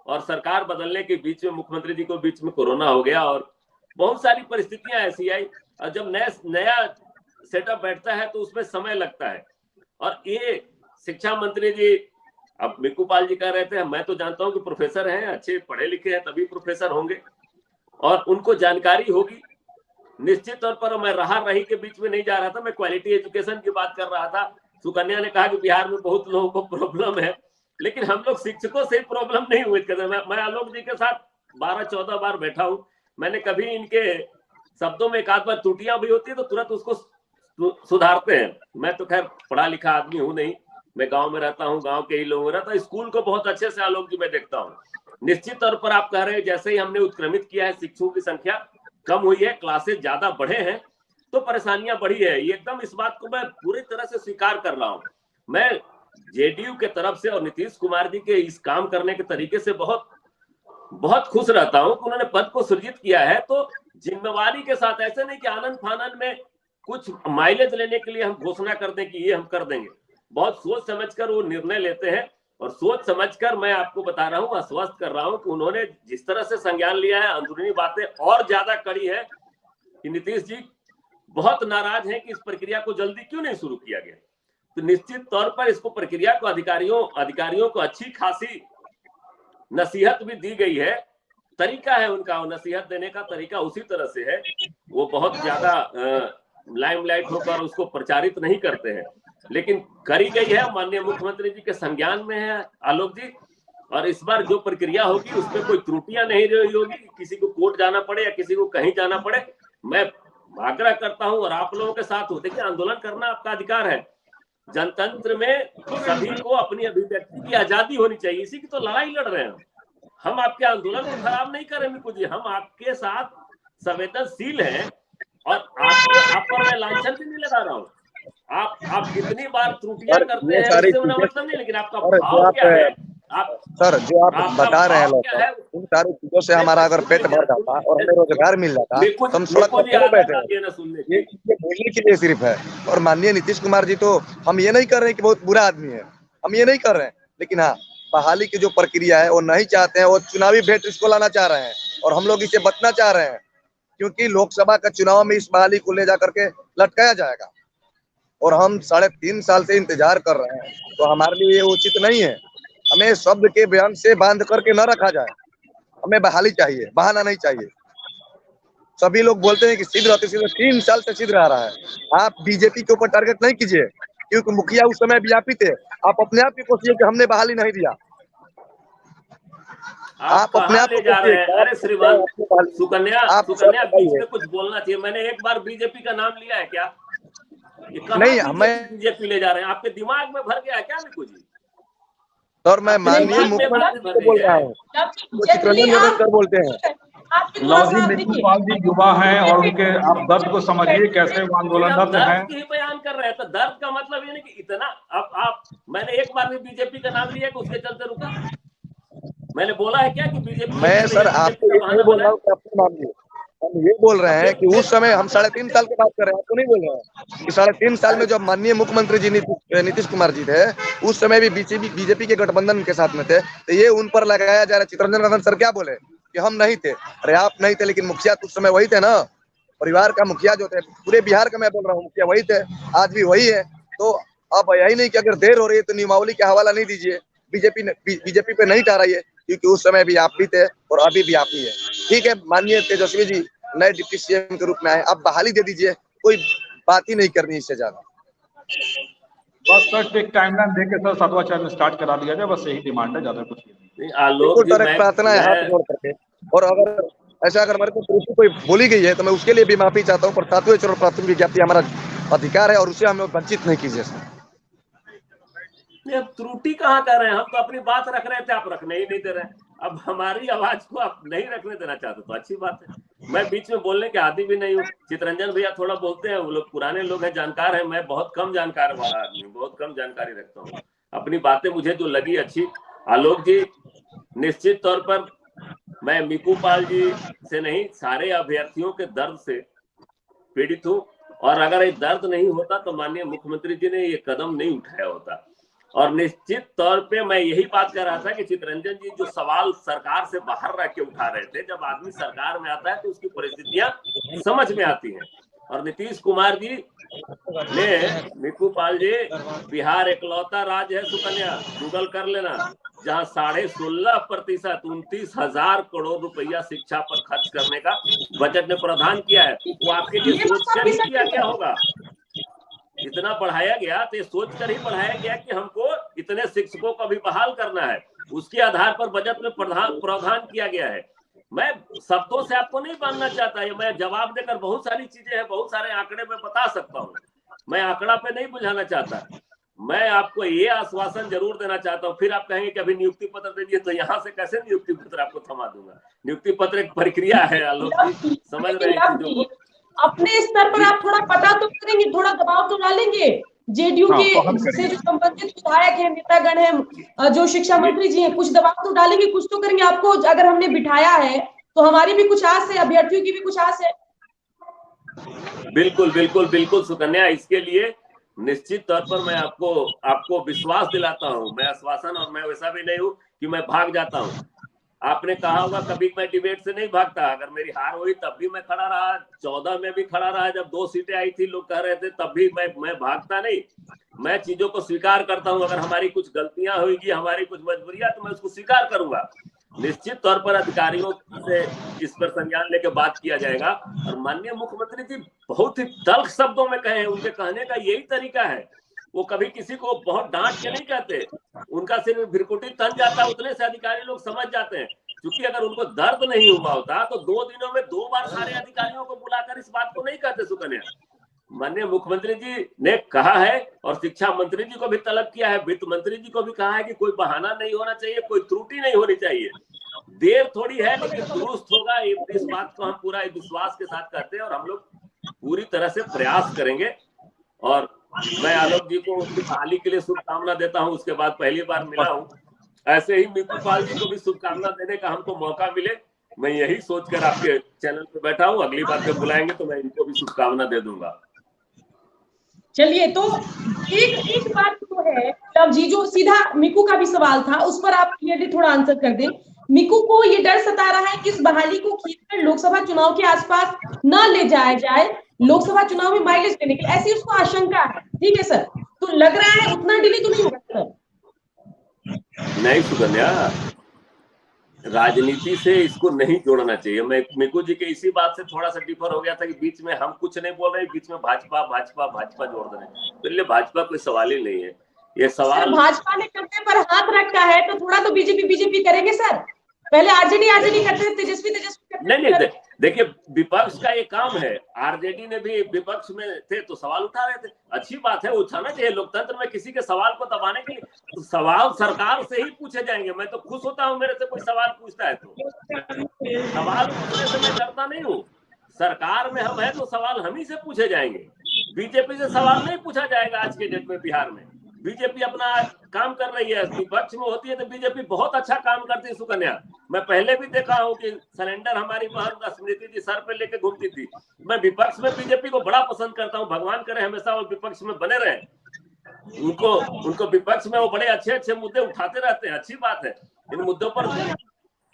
और सरकार बदलने के बीच में मुख्यमंत्री जी को बीच में कोरोना हो गया और बहुत सारी परिस्थितियां ऐसी आई। और जब नया सेटअप बैठता है तो उसमें समय लगता है। और ये शिक्षा मंत्री जी, अब मिकू पाल जी कह रहे थे, मैं तो जानता हूं कि प्रोफेसर हैं, अच्छे पढ़े लिखे हैं, तभी प्रोफेसर होंगे और उनको जानकारी होगी निश्चित तौर पर। मैं रही के बीच में नहीं जा रहा था, मैं क्वालिटी एजुकेशन की बात कर रहा था। सुकन्या ने कहा कि बिहार में बहुत लोगों को प्रॉब्लम है, लेकिन हम लोग शिक्षकों से प्रॉब्लम नहीं हुई। मैं आलोक जी के साथ 12-14 बार बैठा हूं, मैंने कभी इनके शब्दों में एक आध बार त्रुटियां भी होती है तो तुरंत उसको सुधारते हैं। मैं तो खैर पढ़ा लिखा आदमी हूं नहीं, मैं गांव में रहता हूं, गांव के ही लोगों में रहता हूं। स्कूल को बहुत अच्छे से आलोक जी मैं देखता हूं। निश्चित तौर पर आप कह रहे हैं जैसे ही हमने उत्क्रमित किया है, शिक्षकों की संख्या कम हुई है, क्लासेस ज्यादा बढ़े हैं तो परेशानियां बढ़ी है। ये एकदम इस बात को मैं पूरी तरह से स्वीकार कर रहा हूं। मैं जेडीयू के तरफ से और नीतीश कुमार जी के इस काम करने के तरीके से बहुत बहुत खुश रहता हूं कि उन्होंने पद को सृजित किया है तो जिम्मेवारी के साथ, ऐसे नहीं कि आनंद फानंद में कुछ माइलेज लेने के लिए हम घोषणा कर दें कि ये हम कर देंगे। बहुत सोच समझकर वो निर्णय लेते हैं और सोच समझकर मैं आपको बता रहा हूँ, आश्वस्त कर रहा हूँ कि उन्होंने जिस तरह से संज्ञान लिया है, अंदरूनी बातें और ज्यादा कड़ी है कि नीतीश जी बहुत नाराज हैं कि इस प्रक्रिया को जल्दी क्यों नहीं शुरू किया गया। तो निश्चित तौर पर इसको प्रक्रिया को अधिकारियों को अच्छी खासी नसीहत भी दी गई है। तरीका है उनका, नसीहत देने का तरीका उसी तरह से है, वो बहुत ज्यादा लाइमलाइट होकर उसको प्रचारित नहीं करते हैं। लेकिन करी गई है, माननीय मुख्यमंत्री जी के संज्ञान में है आलोक जी। और इस बार जो प्रक्रिया होगी उसमें कोई त्रुटियां नहीं रही होगी, किसी को कोर्ट जाना पड़े या किसी को कहीं जाना पड़े। मैं आग्रह करता हूं और आप लोगों के साथ हूं, देखिए आंदोलन करना आपका अधिकार है, जनतंत्र में सभी को अपनी अभिव्यक्ति की आजादी होनी चाहिए, इसी की तो लड़ाई लड़ रहे हैं हम। आपके आंदोलन को खराब नहीं करेंगे कुछ, हम आपके साथ संवेदनशील हैं और आप पर मैं लांछन भी नहीं लगा रहा हूँ। आप कितनी बार त्रुटियां करते हैं उससे मेरा मतलब नहीं, लेकिन आपका भाव क्या है? सर जो आप बता रहे हैं लोग, उन सारी चीजों से हमारा अगर पेट भर जाता और हमें रोजगार मिल जाता तो हम सड़क पर क्यों बैठे? ये बोलने के लिए सिर्फ है। और माननीय नीतीश कुमार जी, तो हम ये नहीं कर रहे हैं कि बहुत बुरा आदमी है, हम ये नहीं कर रहे हैं, लेकिन हाँ बहाली की जो प्रक्रिया है वो नहीं चाहते हैं, वो चुनावी भेंट इसको लाना चाह रहे हैं और हम लोग इसे बचना चाह रहे हैं, क्योंकि लोकसभा का चुनाव में इस बहाली को ले जाकर के लटकाया जाएगा और हम 3.5 साल से इंतजार कर रहे हैं, तो हमारे लिए ये उचित नहीं है। हमें शब्द के बयान से बांध करके न रखा जाए, हमें बहाली चाहिए, बहाना नहीं चाहिए। सभी लोग बोलते हैं कि सिद्ध रहते, 3 साल से सिद्ध रह रहा है। आप बीजेपी के ऊपर टारगेट नहीं कीजिए, क्योंकि मुखिया उस समय बीजेपी थे। आप अपने आप की कोशिश कि हमने बहाली नहीं दिया, आप अपने आप को जा रहे हैं। अरे श्रीमान सुकन्या बीच में कुछ बोलना चाहिए। मैंने एक बार बीजेपी का नाम लिया है क्या? नहीं, हमें बीजेपी ले जा रहे हैं, आपके दिमाग में भर गया है क्या? कुछ और मैं माननीय मुख्यमंत्री को बोल रहा हूँ, चित्ररंजन बोलते हैं। मिकू पाल जी युवा हैं और उनके आप दर्द को समझिए, कैसे वो आंदोलनरत हैं। बयान कर रहे हैं तो दर्द का मतलब ये नहीं कि इतना आप मैंने एक बार भी बीजेपी का नाम लिया कि उसके चलते रुका? मैंने बोला है क्या कि बीजेपी? मैं सर आपको ये नहीं बोल रहा हूँ कि आपको नाम लिया, हम ये बोल रहे हैं कि उस समय हम 3.5 साल की बात कर रहे हैं, आपको नहीं बोल रहे हैं कि 3.5 साल में जब माननीय मुख्यमंत्री जी नीतीश कुमार जी थे, उस समय भी बीजेपी के गठबंधन के साथ में थे, तो ये उन पर लगाया जा रहा है। चित्ररंजन सर क्या बोले कि हम नहीं थे? अरे आप नहीं थे, लेकिन मुखिया तो उस समय वही थे ना, परिवार का मुखिया जो थे, पूरे बिहार का मैं बोल रहा हूँ, मुखिया वही थे, आज भी वही है। तो अब यही नहीं कि अगर देर हो रही है तो नियमावली का हवाला नहीं दीजिए, बीजेपी पे नहीं टाराइए, क्योंकि उस समय भी आप भी थे और अभी भी आप ही है। ठीक है, माननीय तेजस्वी जी नए डिप्टी सीएम के रूप में आए, आप बहाली दे दीजिए, कोई बात ही नहीं करनी इससे ज्यादा। बस सर एक टाइमलाइन देके सर 7वां चरण स्टार्ट करा दिया जाए, बस यही डिमांड है, ज्यादा कुछ नहीं। आलोक जी मैं प्रार्थना है हाथ जोड़ करके, और अगर ऐसा अगर हमारे को त्रुटि कोई बोली गई है तो मैं उसके लिए भी माफी चाहता हूँ, पर 7वें चरण प्राथमिक विज्ञप्ति हमारा अधिकार है और उसे हमें वंचित नहीं कीजिए सर। त्रुटि कहाँ कर रहे हैं? हम तो अपनी बात रख रहे थे, आप रखने ही नहीं दे रहे हैं। अब हमारी आवाज को आप नहीं रखने देना चाहते तो अच्छी बात है। मैं बीच में बोलने के आदी भी नहीं हूँ। चित्ररंजन भैया थोड़ा बोलते हैं, वो लोग पुराने लोग हैं, जानकार है। मैं बहुत कम जानकार वाला आदमी हूँ, बहुत कम जानकारी रखता हूँ। अपनी बातें मुझे जो लगी अच्छी। आलोक जी, निश्चित तौर पर मैं मिकू पाल जी से नहीं, सारे अभ्यर्थियों के दर्द से पीड़ित हूँ, और अगर ये दर्द नहीं होता तो माननीय मुख्यमंत्री जी ने ये कदम नहीं उठाया होता। और निश्चित तौर पे मैं यही बात कर रहा था कि चित्ररंजन जी जो सवाल सरकार से बाहर रह के उठा रहे थे, जब आदमी सरकार में आता है तो उसकी परिस्थितियां समझ में आती हैं। और नीतीश कुमार जी ने, मिकू पाल जी, बिहार एकलौता राज्य है सुकन्या, गूगल कर लेना, जहां 16.5% 29,000 करोड़ रुपया शिक्षा पर खर्च करने का बजट में प्रावधान किया है। वो आपके लिए सोच कर ही किया क्या होगा? इतना बढ़ाया गया तो सोच कर ही बढ़ाया गया कि हमको इतने शिक्षकों को भी बहाल करना है, उसके आधार पर बजट में प्रावधान किया गया है। मैं शब्दों से आपको नहीं बांधना चाहता है, मैं जवाब देकर बहुत सारी चीजें हैं, बहुत सारे आंकड़े मैं बता सकता हूँ, मैं आंकड़ा पे नहीं बुझाना चाहता। मैं आपको ये आश्वासन जरूर देना चाहता हूँ। फिर आप कहेंगे कि अभी नियुक्ति पत्र दे दिए, तो यहाँ से कैसे नियुक्ति पत्र आपको थमा दूंगा? नियुक्ति पत्र एक प्रक्रिया है आलोक जी, समझ रहे हैं चीजों को। अपने स्तर पर आप थोड़ा पता तो करेंगे, थोड़ा दबाव तो डालेंगे। जेडीयू के से जो संबंधित विधायक है, नेतागण है, जो शिक्षा मंत्री जी हैं, कुछ दबाव तो डालेंगे, कुछ तो करेंगे। आपको अगर हमने बिठाया है तो हमारी भी कुछ आस है, अभ्यर्थियों की भी कुछ आस है। बिल्कुल बिल्कुल बिल्कुल सुकन्या, इसके लिए निश्चित तौर पर मैं आपको विश्वास दिलाता हूँ। मैं आश्वासन, और मैं वैसा भी नहीं हूँ कि मैं भाग जाता हूँ। आपने कहा होगा कभी मैं डिबेट से नहीं भागता, अगर मेरी हार हुई तब भी मैं खड़ा रहा, 14 में भी खड़ा रहा, जब 2 सीटें आई थी लोग कह रहे थे, तब भी मैं भागता नहीं। मैं चीजों को स्वीकार करता हूं। अगर हमारी कुछ गलतियां होगी, हमारी कुछ मजबूरियां, तो मैं उसको स्वीकार करूंगा। निश्चित तौर पर अधिकारियों से इस पर संज्ञान लेके बात किया जाएगा। और माननीय मुख्यमंत्री जी बहुत ही तल्ख शब्दों में कहे हैं, उनके कहने का यही तरीका है वो कभी किसी को बहुत डांट के नहीं कहते, उनका सिर्फ भ्रिकुटी तन जाता है, उतने से अधिकारी लोग समझ जाते हैं। क्योंकि अगर उनको दर्द नहीं हुआ होता तो 2 दिनों में 2 बार सारे अधिकारियों को बुलाकर इस बात को नहीं कहते सुकन्या। माननीय मुख्यमंत्री जी ने कहा है और शिक्षा मंत्री जी को भी तलब किया है, वित्त मंत्री जी को भी कहा है कि कोई बहाना नहीं होना चाहिए, कोई त्रुटि नहीं होनी चाहिए। देर थोड़ी है लेकिन दुरुस्त होगा, इस बात को हम पूरा विश्वास के साथ कहते हैं और हम लोग पूरी तरह से प्रयास करेंगे। और मैं आलोक जी को उनकी बहाली के लिए शुभकामना देता हूं। उसके बाद पहली बार मिला हूं, ऐसे ही मिकू पाल जी को भी शुभकामना देने का हमको मौका मिले, मैं यही सोचकर आपके चैनल पे बैठा हूं। अगली बार जब बुलाएंगे तो मैं इनको भी शुभकामना दे दूंगा। चलिए, तो एक बात तो है लव जी, जो सीधा मिकू का भी सवाल था उस पर आप क्लियरली थोड़ा आंसर कर दें। मिकू को ये डर सता रहा है कि इस बहाली को खींचकर लोकसभा चुनाव के आसपास न ले जाया जाए, लोकसभा चुनाव में माइलेज देने के लिए, ऐसी उसको आशंका है। ठीक है सर, तो लग रहा है उतना डिले तो नहीं होगा सर? नहीं सुकन्या, राजनीति से इसको नहीं जोड़ना चाहिए। मैं मिकू जी के इसी बात से थोड़ा सा डिफर हो गया था कि बीच में हम कुछ नहीं बोल रहे, बीच में भाजपा भाजपा भाजपा जोड़ रहे हैं, तो इसलिए भाजपा कोई सवाल ही नहीं है। ये सवाल भाजपा ने कंधे पर हाथ रखा है तो थोड़ा तो बीजेपी करेंगे सर। पहले आरजेडी करते थे, तेजस्वी करते थे। नहीं, देखिए विपक्ष का ये काम है। आरजेडी ने भी विपक्ष में थे तो सवाल उठा रहे थे, अच्छी बात है, उठाना चाहिए। लोकतंत्र में किसी के सवाल को दबाने के लिए तो सवाल सरकार से ही पूछे जाएंगे। मैं तो खुश होता हूँ मेरे से कोई सवाल पूछता है तो सवाल पूछने से मैं डरता नहीं हूँ। सरकार में हम है तो सवाल हम ही से पूछे जाएंगे, बीजेपी से सवाल नहीं पूछा जाएगा। आज के डेट में बिहार में बीजेपी अपना काम कर रही है, विपक्ष में होती है तो बीजेपी बहुत अच्छा काम करती है सुकन्या। मैं पहले भी देखा हूं कि सिलेंडर हमारी बहन स्मृति जी सर पे लेके घूमती थी। मैं विपक्ष में बीजेपी को बड़ा पसंद करता हूं, भगवान करे हमेशा वो विपक्ष में बने रहे। उनको विपक्ष में वो बड़े अच्छे मुद्दे उठाते रहते हैं, अच्छी बात है। इन मुद्दों पर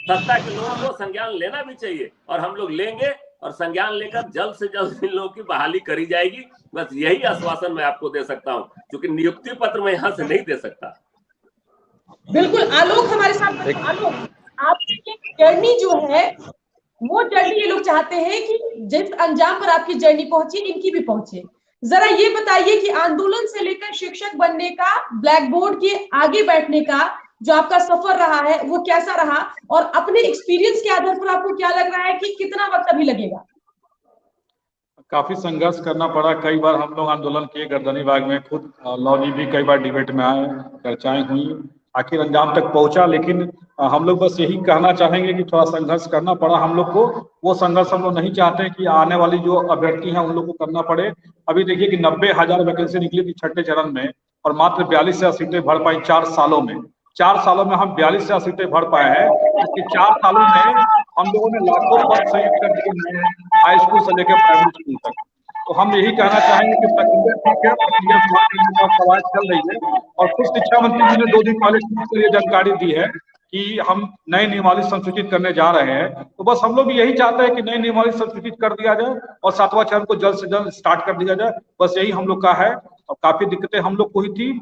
सत्ता के लोगों को संज्ञान लेना भी चाहिए और हम लोग लेंगे और संज्ञान लेकर जल्द से जल्द इन लोगों की बहाली करी जाएगी। बस यही आश्वासन मैं आपको दे सकता हूं, क्योंकि नियुक्ति पत्र मैं यहाँ से नहीं दे सकता। बिल्कुल, आलोक हमारे साथ। आलोक, आपकी जर्नी जो है वो जर्नी ये लोग चाहते हैं कि जिस अंजाम पर आपकी जर्नी पहुंची इनकी भी पहुंचे। जरा ये बताइए कि आंदोलन से लेकर शिक्षक बनने का, ब्लैक बोर्ड के आगे बैठने का जो आपका सफर रहा है वो कैसा रहा, और अपने एक्सपीरियंस के आधार पर आपको क्या लग रहा है कि कितना वक्त अभी लगेगा? काफी संघर्ष करना पड़ा। कई बार हम लोग आंदोलन किए गर्दनीबाग में, खुद लॉजी भी कई बार डिबेट में आए, चर्चाएं हुई, आखिर अंजाम तक पहुंचा। लेकिन हम लोग बस यही कहना चाहेंगे कि थोड़ा संघर्ष करना पड़ा हम लोग को। वो संघर्ष हम लोग नहीं चाहते कि आने वाली जो अभ्यर्थी हैं उन लोग को करना पड़े। अभी देखिए कि 90,000 वैकेंसी निकली थी छठे चरण में और मात्र 42 सीटें भर पाई 4 सालों में। 4 सालों में हम 42 सीटें भर पाए हैं। इसके 4 सालों में हम लोगों ने लाखों पद सृजित कर दिए हैं, हाई स्कूल से लेकर प्राइमरी स्कूल तक। तो हम यही कहना चाहेंगे कि प्रक्रिया ठीक है, प्रक्रिया सवाल चल रही है। और खुद शिक्षा मंत्री जी ने 2 दिन पहले के लिए जानकारी दी है कि हम नए नियमावली संशोधित करने जा रहे हैं। तो बस हम लोग भी यही चाहते हैं कि नई नियमावली संशोधित कर दिया जाए और 7वां चरण को जल्द से जल्द स्टार्ट कर दिया जाए। बस यही हम लोग का है। और काफी दिक्कतें हम लोग को ही थी,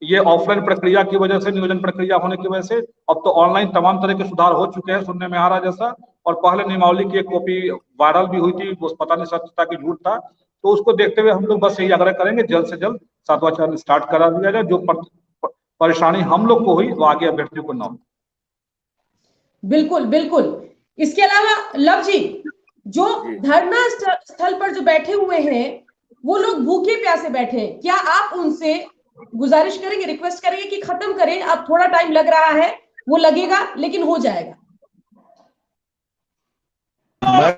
ये ऑफलाइन प्रक्रिया की वजह से, नियोजन प्रक्रिया होने की वजह से। अब तो ऑनलाइन तमाम तरह के सुधार हो चुके हैं, सुनने में आ रहा जैसा। और पहले नियमावली की एक कॉपी वायरल भी हुई थी, वो पता नहीं सच था कि झूठ था। तो उसको देखते हुए हम लोग बस यही आग्रह करेंगे जल्द से जल्द 7वां चरण स्टार्ट करा दिया जाए। जो परेशानी हम लोग को हुई वो आगे अभ्यर्थियों को न हो। बिल्कुल बिल्कुल। इसके अलावा लव जी, जो धरना स्थल पर जो बैठे हुए हैं वो लोग भूखे प्यासे बैठे हैं, क्या आप उनसे गुजारिश करेंगे, रिक्वेस्ट करेंगे कि खत्म करें? अब थोड़ा टाइम लग रहा है, वो लगेगा लेकिन हो जाएगा।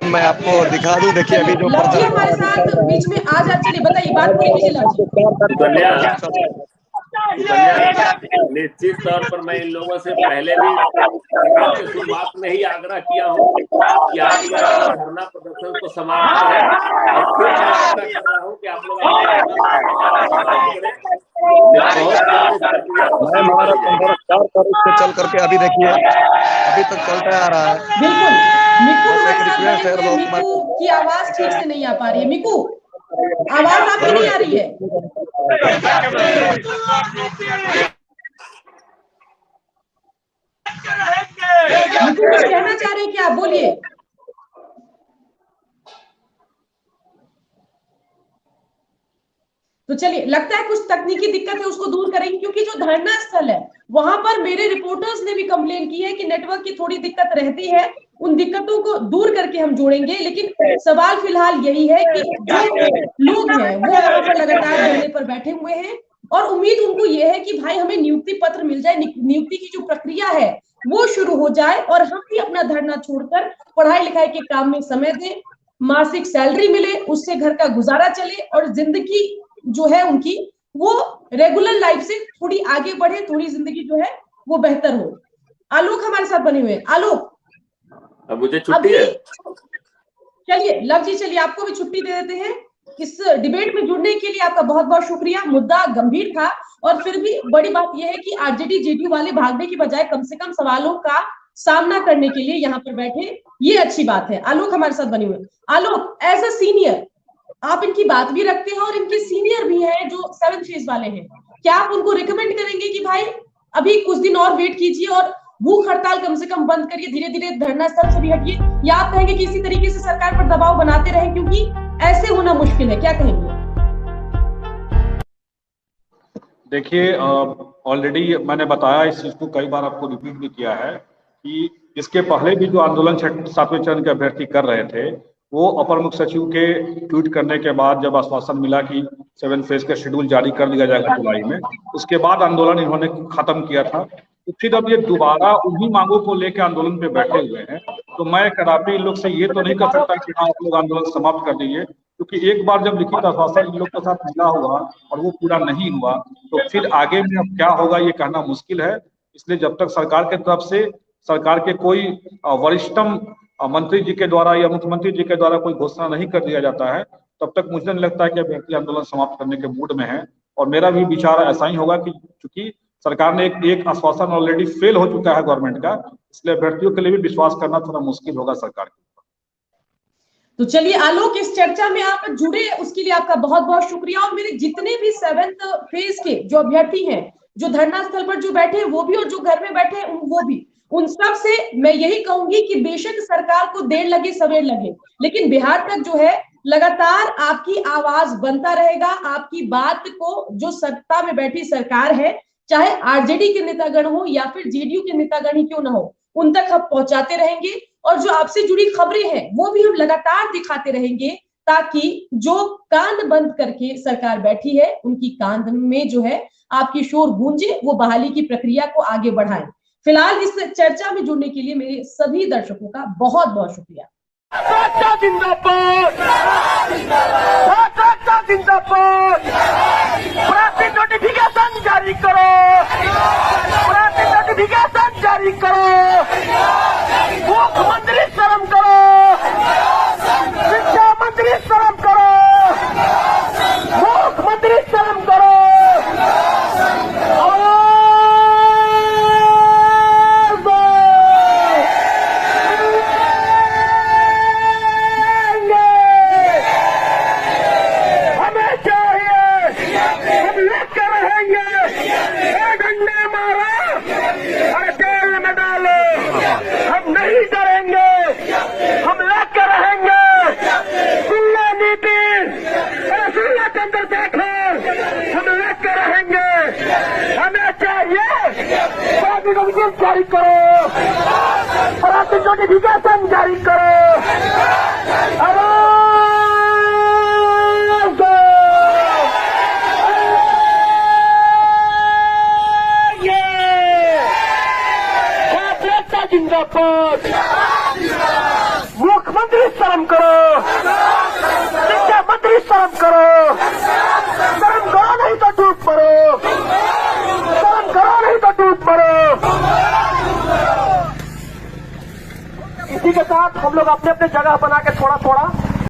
मैं आपको दिखा दूं, देखिए अभी जो लव जी हमारे साथ बीच में आ जा, चलिए बताइए, बात पूरी कीजिए लव जी। निश्चित तौर पर मैं इन लोगों से पहले भी शुरुआत में ही आग्रह किया हूँ कि आप लोग अपना धरना प्रदर्शन को समाप्त करें, और फिर मैं आग्रह कर रहा हूँ कि आप लोग चल करके अभी देखिए अभी तक चलता आ रहा है। बिल्कुल, मिकू की आवाज ठीक से नहीं आ पा रही है। मिकू, आवाज आपकी नहीं आ रही है। मिकू कुछ कहना चाह रहे हैं क्या? बोलिए। तो चलिए, लगता है कुछ तकनीकी दिक्कत है, उसको दूर करेंगे, क्योंकि जो धरना स्थल है वहां पर मेरे रिपोर्टर्स ने भी कंप्लेन की है कि नेटवर्क की थोड़ी दिक्कत रहती है। उन दिक्कतों को दूर करके हम जोड़ेंगे, लेकिन सवाल फिलहाल यही है कि जो लोग हैं वो यहाँ पर लगातार धरने पर बैठे हुए हैं और उम्मीद उनको ये है कि भाई हमें नियुक्ति पत्र मिल जाए, नियुक्ति की जो प्रक्रिया है वो शुरू हो जाए और हम भी अपना धरना छोड़कर पढ़ाई लिखाई के काम में समय दें, मासिक सैलरी मिले, उससे घर का गुजारा चले और जिंदगी जो है उनकी वो रेगुलर लाइफ से थोड़ी आगे बढ़े, थोड़ी जिंदगी जो है वो बेहतर हो। आलोक हमारे साथ बने हुए हैं। आलोक, अब मुझे छुट्टी है। चलिए लव जी, चलिए आपको भी छुट्टी दे देते हैं। इस डिबेट में जुड़ने के लिए आपका बहुत बहुत शुक्रिया। मुद्दा गंभीर था और फिर भी बड़ी बात यह है कि आरजेडी जेडीयू वाले भागने की बजाय कम से कम सवालों का सामना करने के लिए यहाँ पर बैठे, ये अच्छी बात है। आलोक हमारे साथ बने हुए। आलोक, एज अ सीनियर आप इनकी बात भी रखते हैं और इनके सीनियर भी हैं जो 7th फेज वाले हैं, क्या आप उनको रिकमेंड करेंगे कि भाई अभी कुछ दिन और वेट कीजिए और भूख हड़ताल कम से कम बंद करिए, धीरे धीरे धरना स्थल से भी हटिए, या आप कहेंगे कि इसी तरीके से सरकार पर दबाव बनाते रहें क्योंकि ऐसे होना मुश्किल है? क्या कहेंगे? देखिए, ऑलरेडी मैंने बताया इस चीज को, कई बार आपको रिपीट भी किया है कि इसके पहले भी जो आंदोलन 7वें चरण के अभ्यर्थी कर रहे थे, वो अपर मुख्य सचिव के ट्वीट करने के बाद जब आश्वासन मिला कि 7 फेज का शेड्यूल जारी कर दिया जाएगा जुलाई में, उसके बाद आंदोलन इन्होंने खत्म किया था। तो फिर अब ये दोबारा उन्हीं मांगों को लेकर आंदोलन पे बैठे हुए हैं। तो मैं कदापि इन लोग से ये तो नहीं कर सकता कि हाँ आप लोग आंदोलन समाप्त कर दीजिए, क्योंकि एक बार जब लिखित आश्वासन इन लोग के साथ मिला हुआ और वो पूरा नहीं हुआ तो फिर आगे में अब क्या होगा ये कहना मुश्किल है। इसलिए जब तक सरकार की तरफ से, सरकार के कोई वरिष्ठतम मंत्री जी के द्वारा या मुख्यमंत्री जी के द्वारा कोई घोषणा नहीं कर दिया जाता है, तब तक मुझे नहीं लगता है कि अभ्यर्थी आंदोलन समाप्त करने के मूड में है। और मेरा भी विचार ऐसा ही होगा कि चूंकि सरकार ने एक आश्वासन ऑलरेडी फेल हो चुका है गवर्नमेंट का, इसलिए अभ्यर्थियों के लिए भी विश्वास करना थोड़ा मुश्किल होगा सरकार के ऊपर। तो चलिए आलोक, इस चर्चा में आप जुड़े उसके लिए आपका बहुत बहुत शुक्रिया। और मेरे जितने भी 7th फेज के जो अभ्यर्थी हैं, जो धरना स्थल पर जो बैठे हैं वो भी और जो घर में बैठे हैं वो भी, उन सब से मैं यही कहूंगी कि बेशक सरकार को देर लगे सवेर लगे, लेकिन बिहार तक जो है लगातार आपकी आवाज बनता रहेगा। आपकी बात को जो सत्ता में बैठी सरकार है, चाहे आरजेडी के नेतागण हो या फिर जेडीयू के नेतागण ही क्यों ना हो, उन तक हम पहुंचाते रहेंगे। और जो आपसे जुड़ी खबरें हैं वो भी हम लगातार दिखाते रहेंगे, ताकि जो कान बंद करके सरकार बैठी है उनकी कान में जो है आपकी शोर गूंजे, वो बहाली की प्रक्रिया को आगे बढ़ाएं। फिलहाल इस चर्चा में जुड़ने के लिए मेरे सभी दर्शकों का बहुत बहुत शुक्रिया। नोटिफिकेशन जारी करो, नोटिफिकेशन जारी करो, मुख्यमंत्री शर्म करो, शिक्षा मंत्री शर्म करो, मुख्यमंत्री शर्म करो। जारी करो, नोटिफिकेशन जारी करो। जिंदाबाद, मुख्यमंत्री शर्म करो, शिक्षा मंत्री शर्म करो, शर्म करो नहीं तो टूट पड़ो, शर्म करो नहीं तो टूट पड़ो। इसी के साथ हम लोग अपने अपने जगह बना के थोड़ा थोड़ा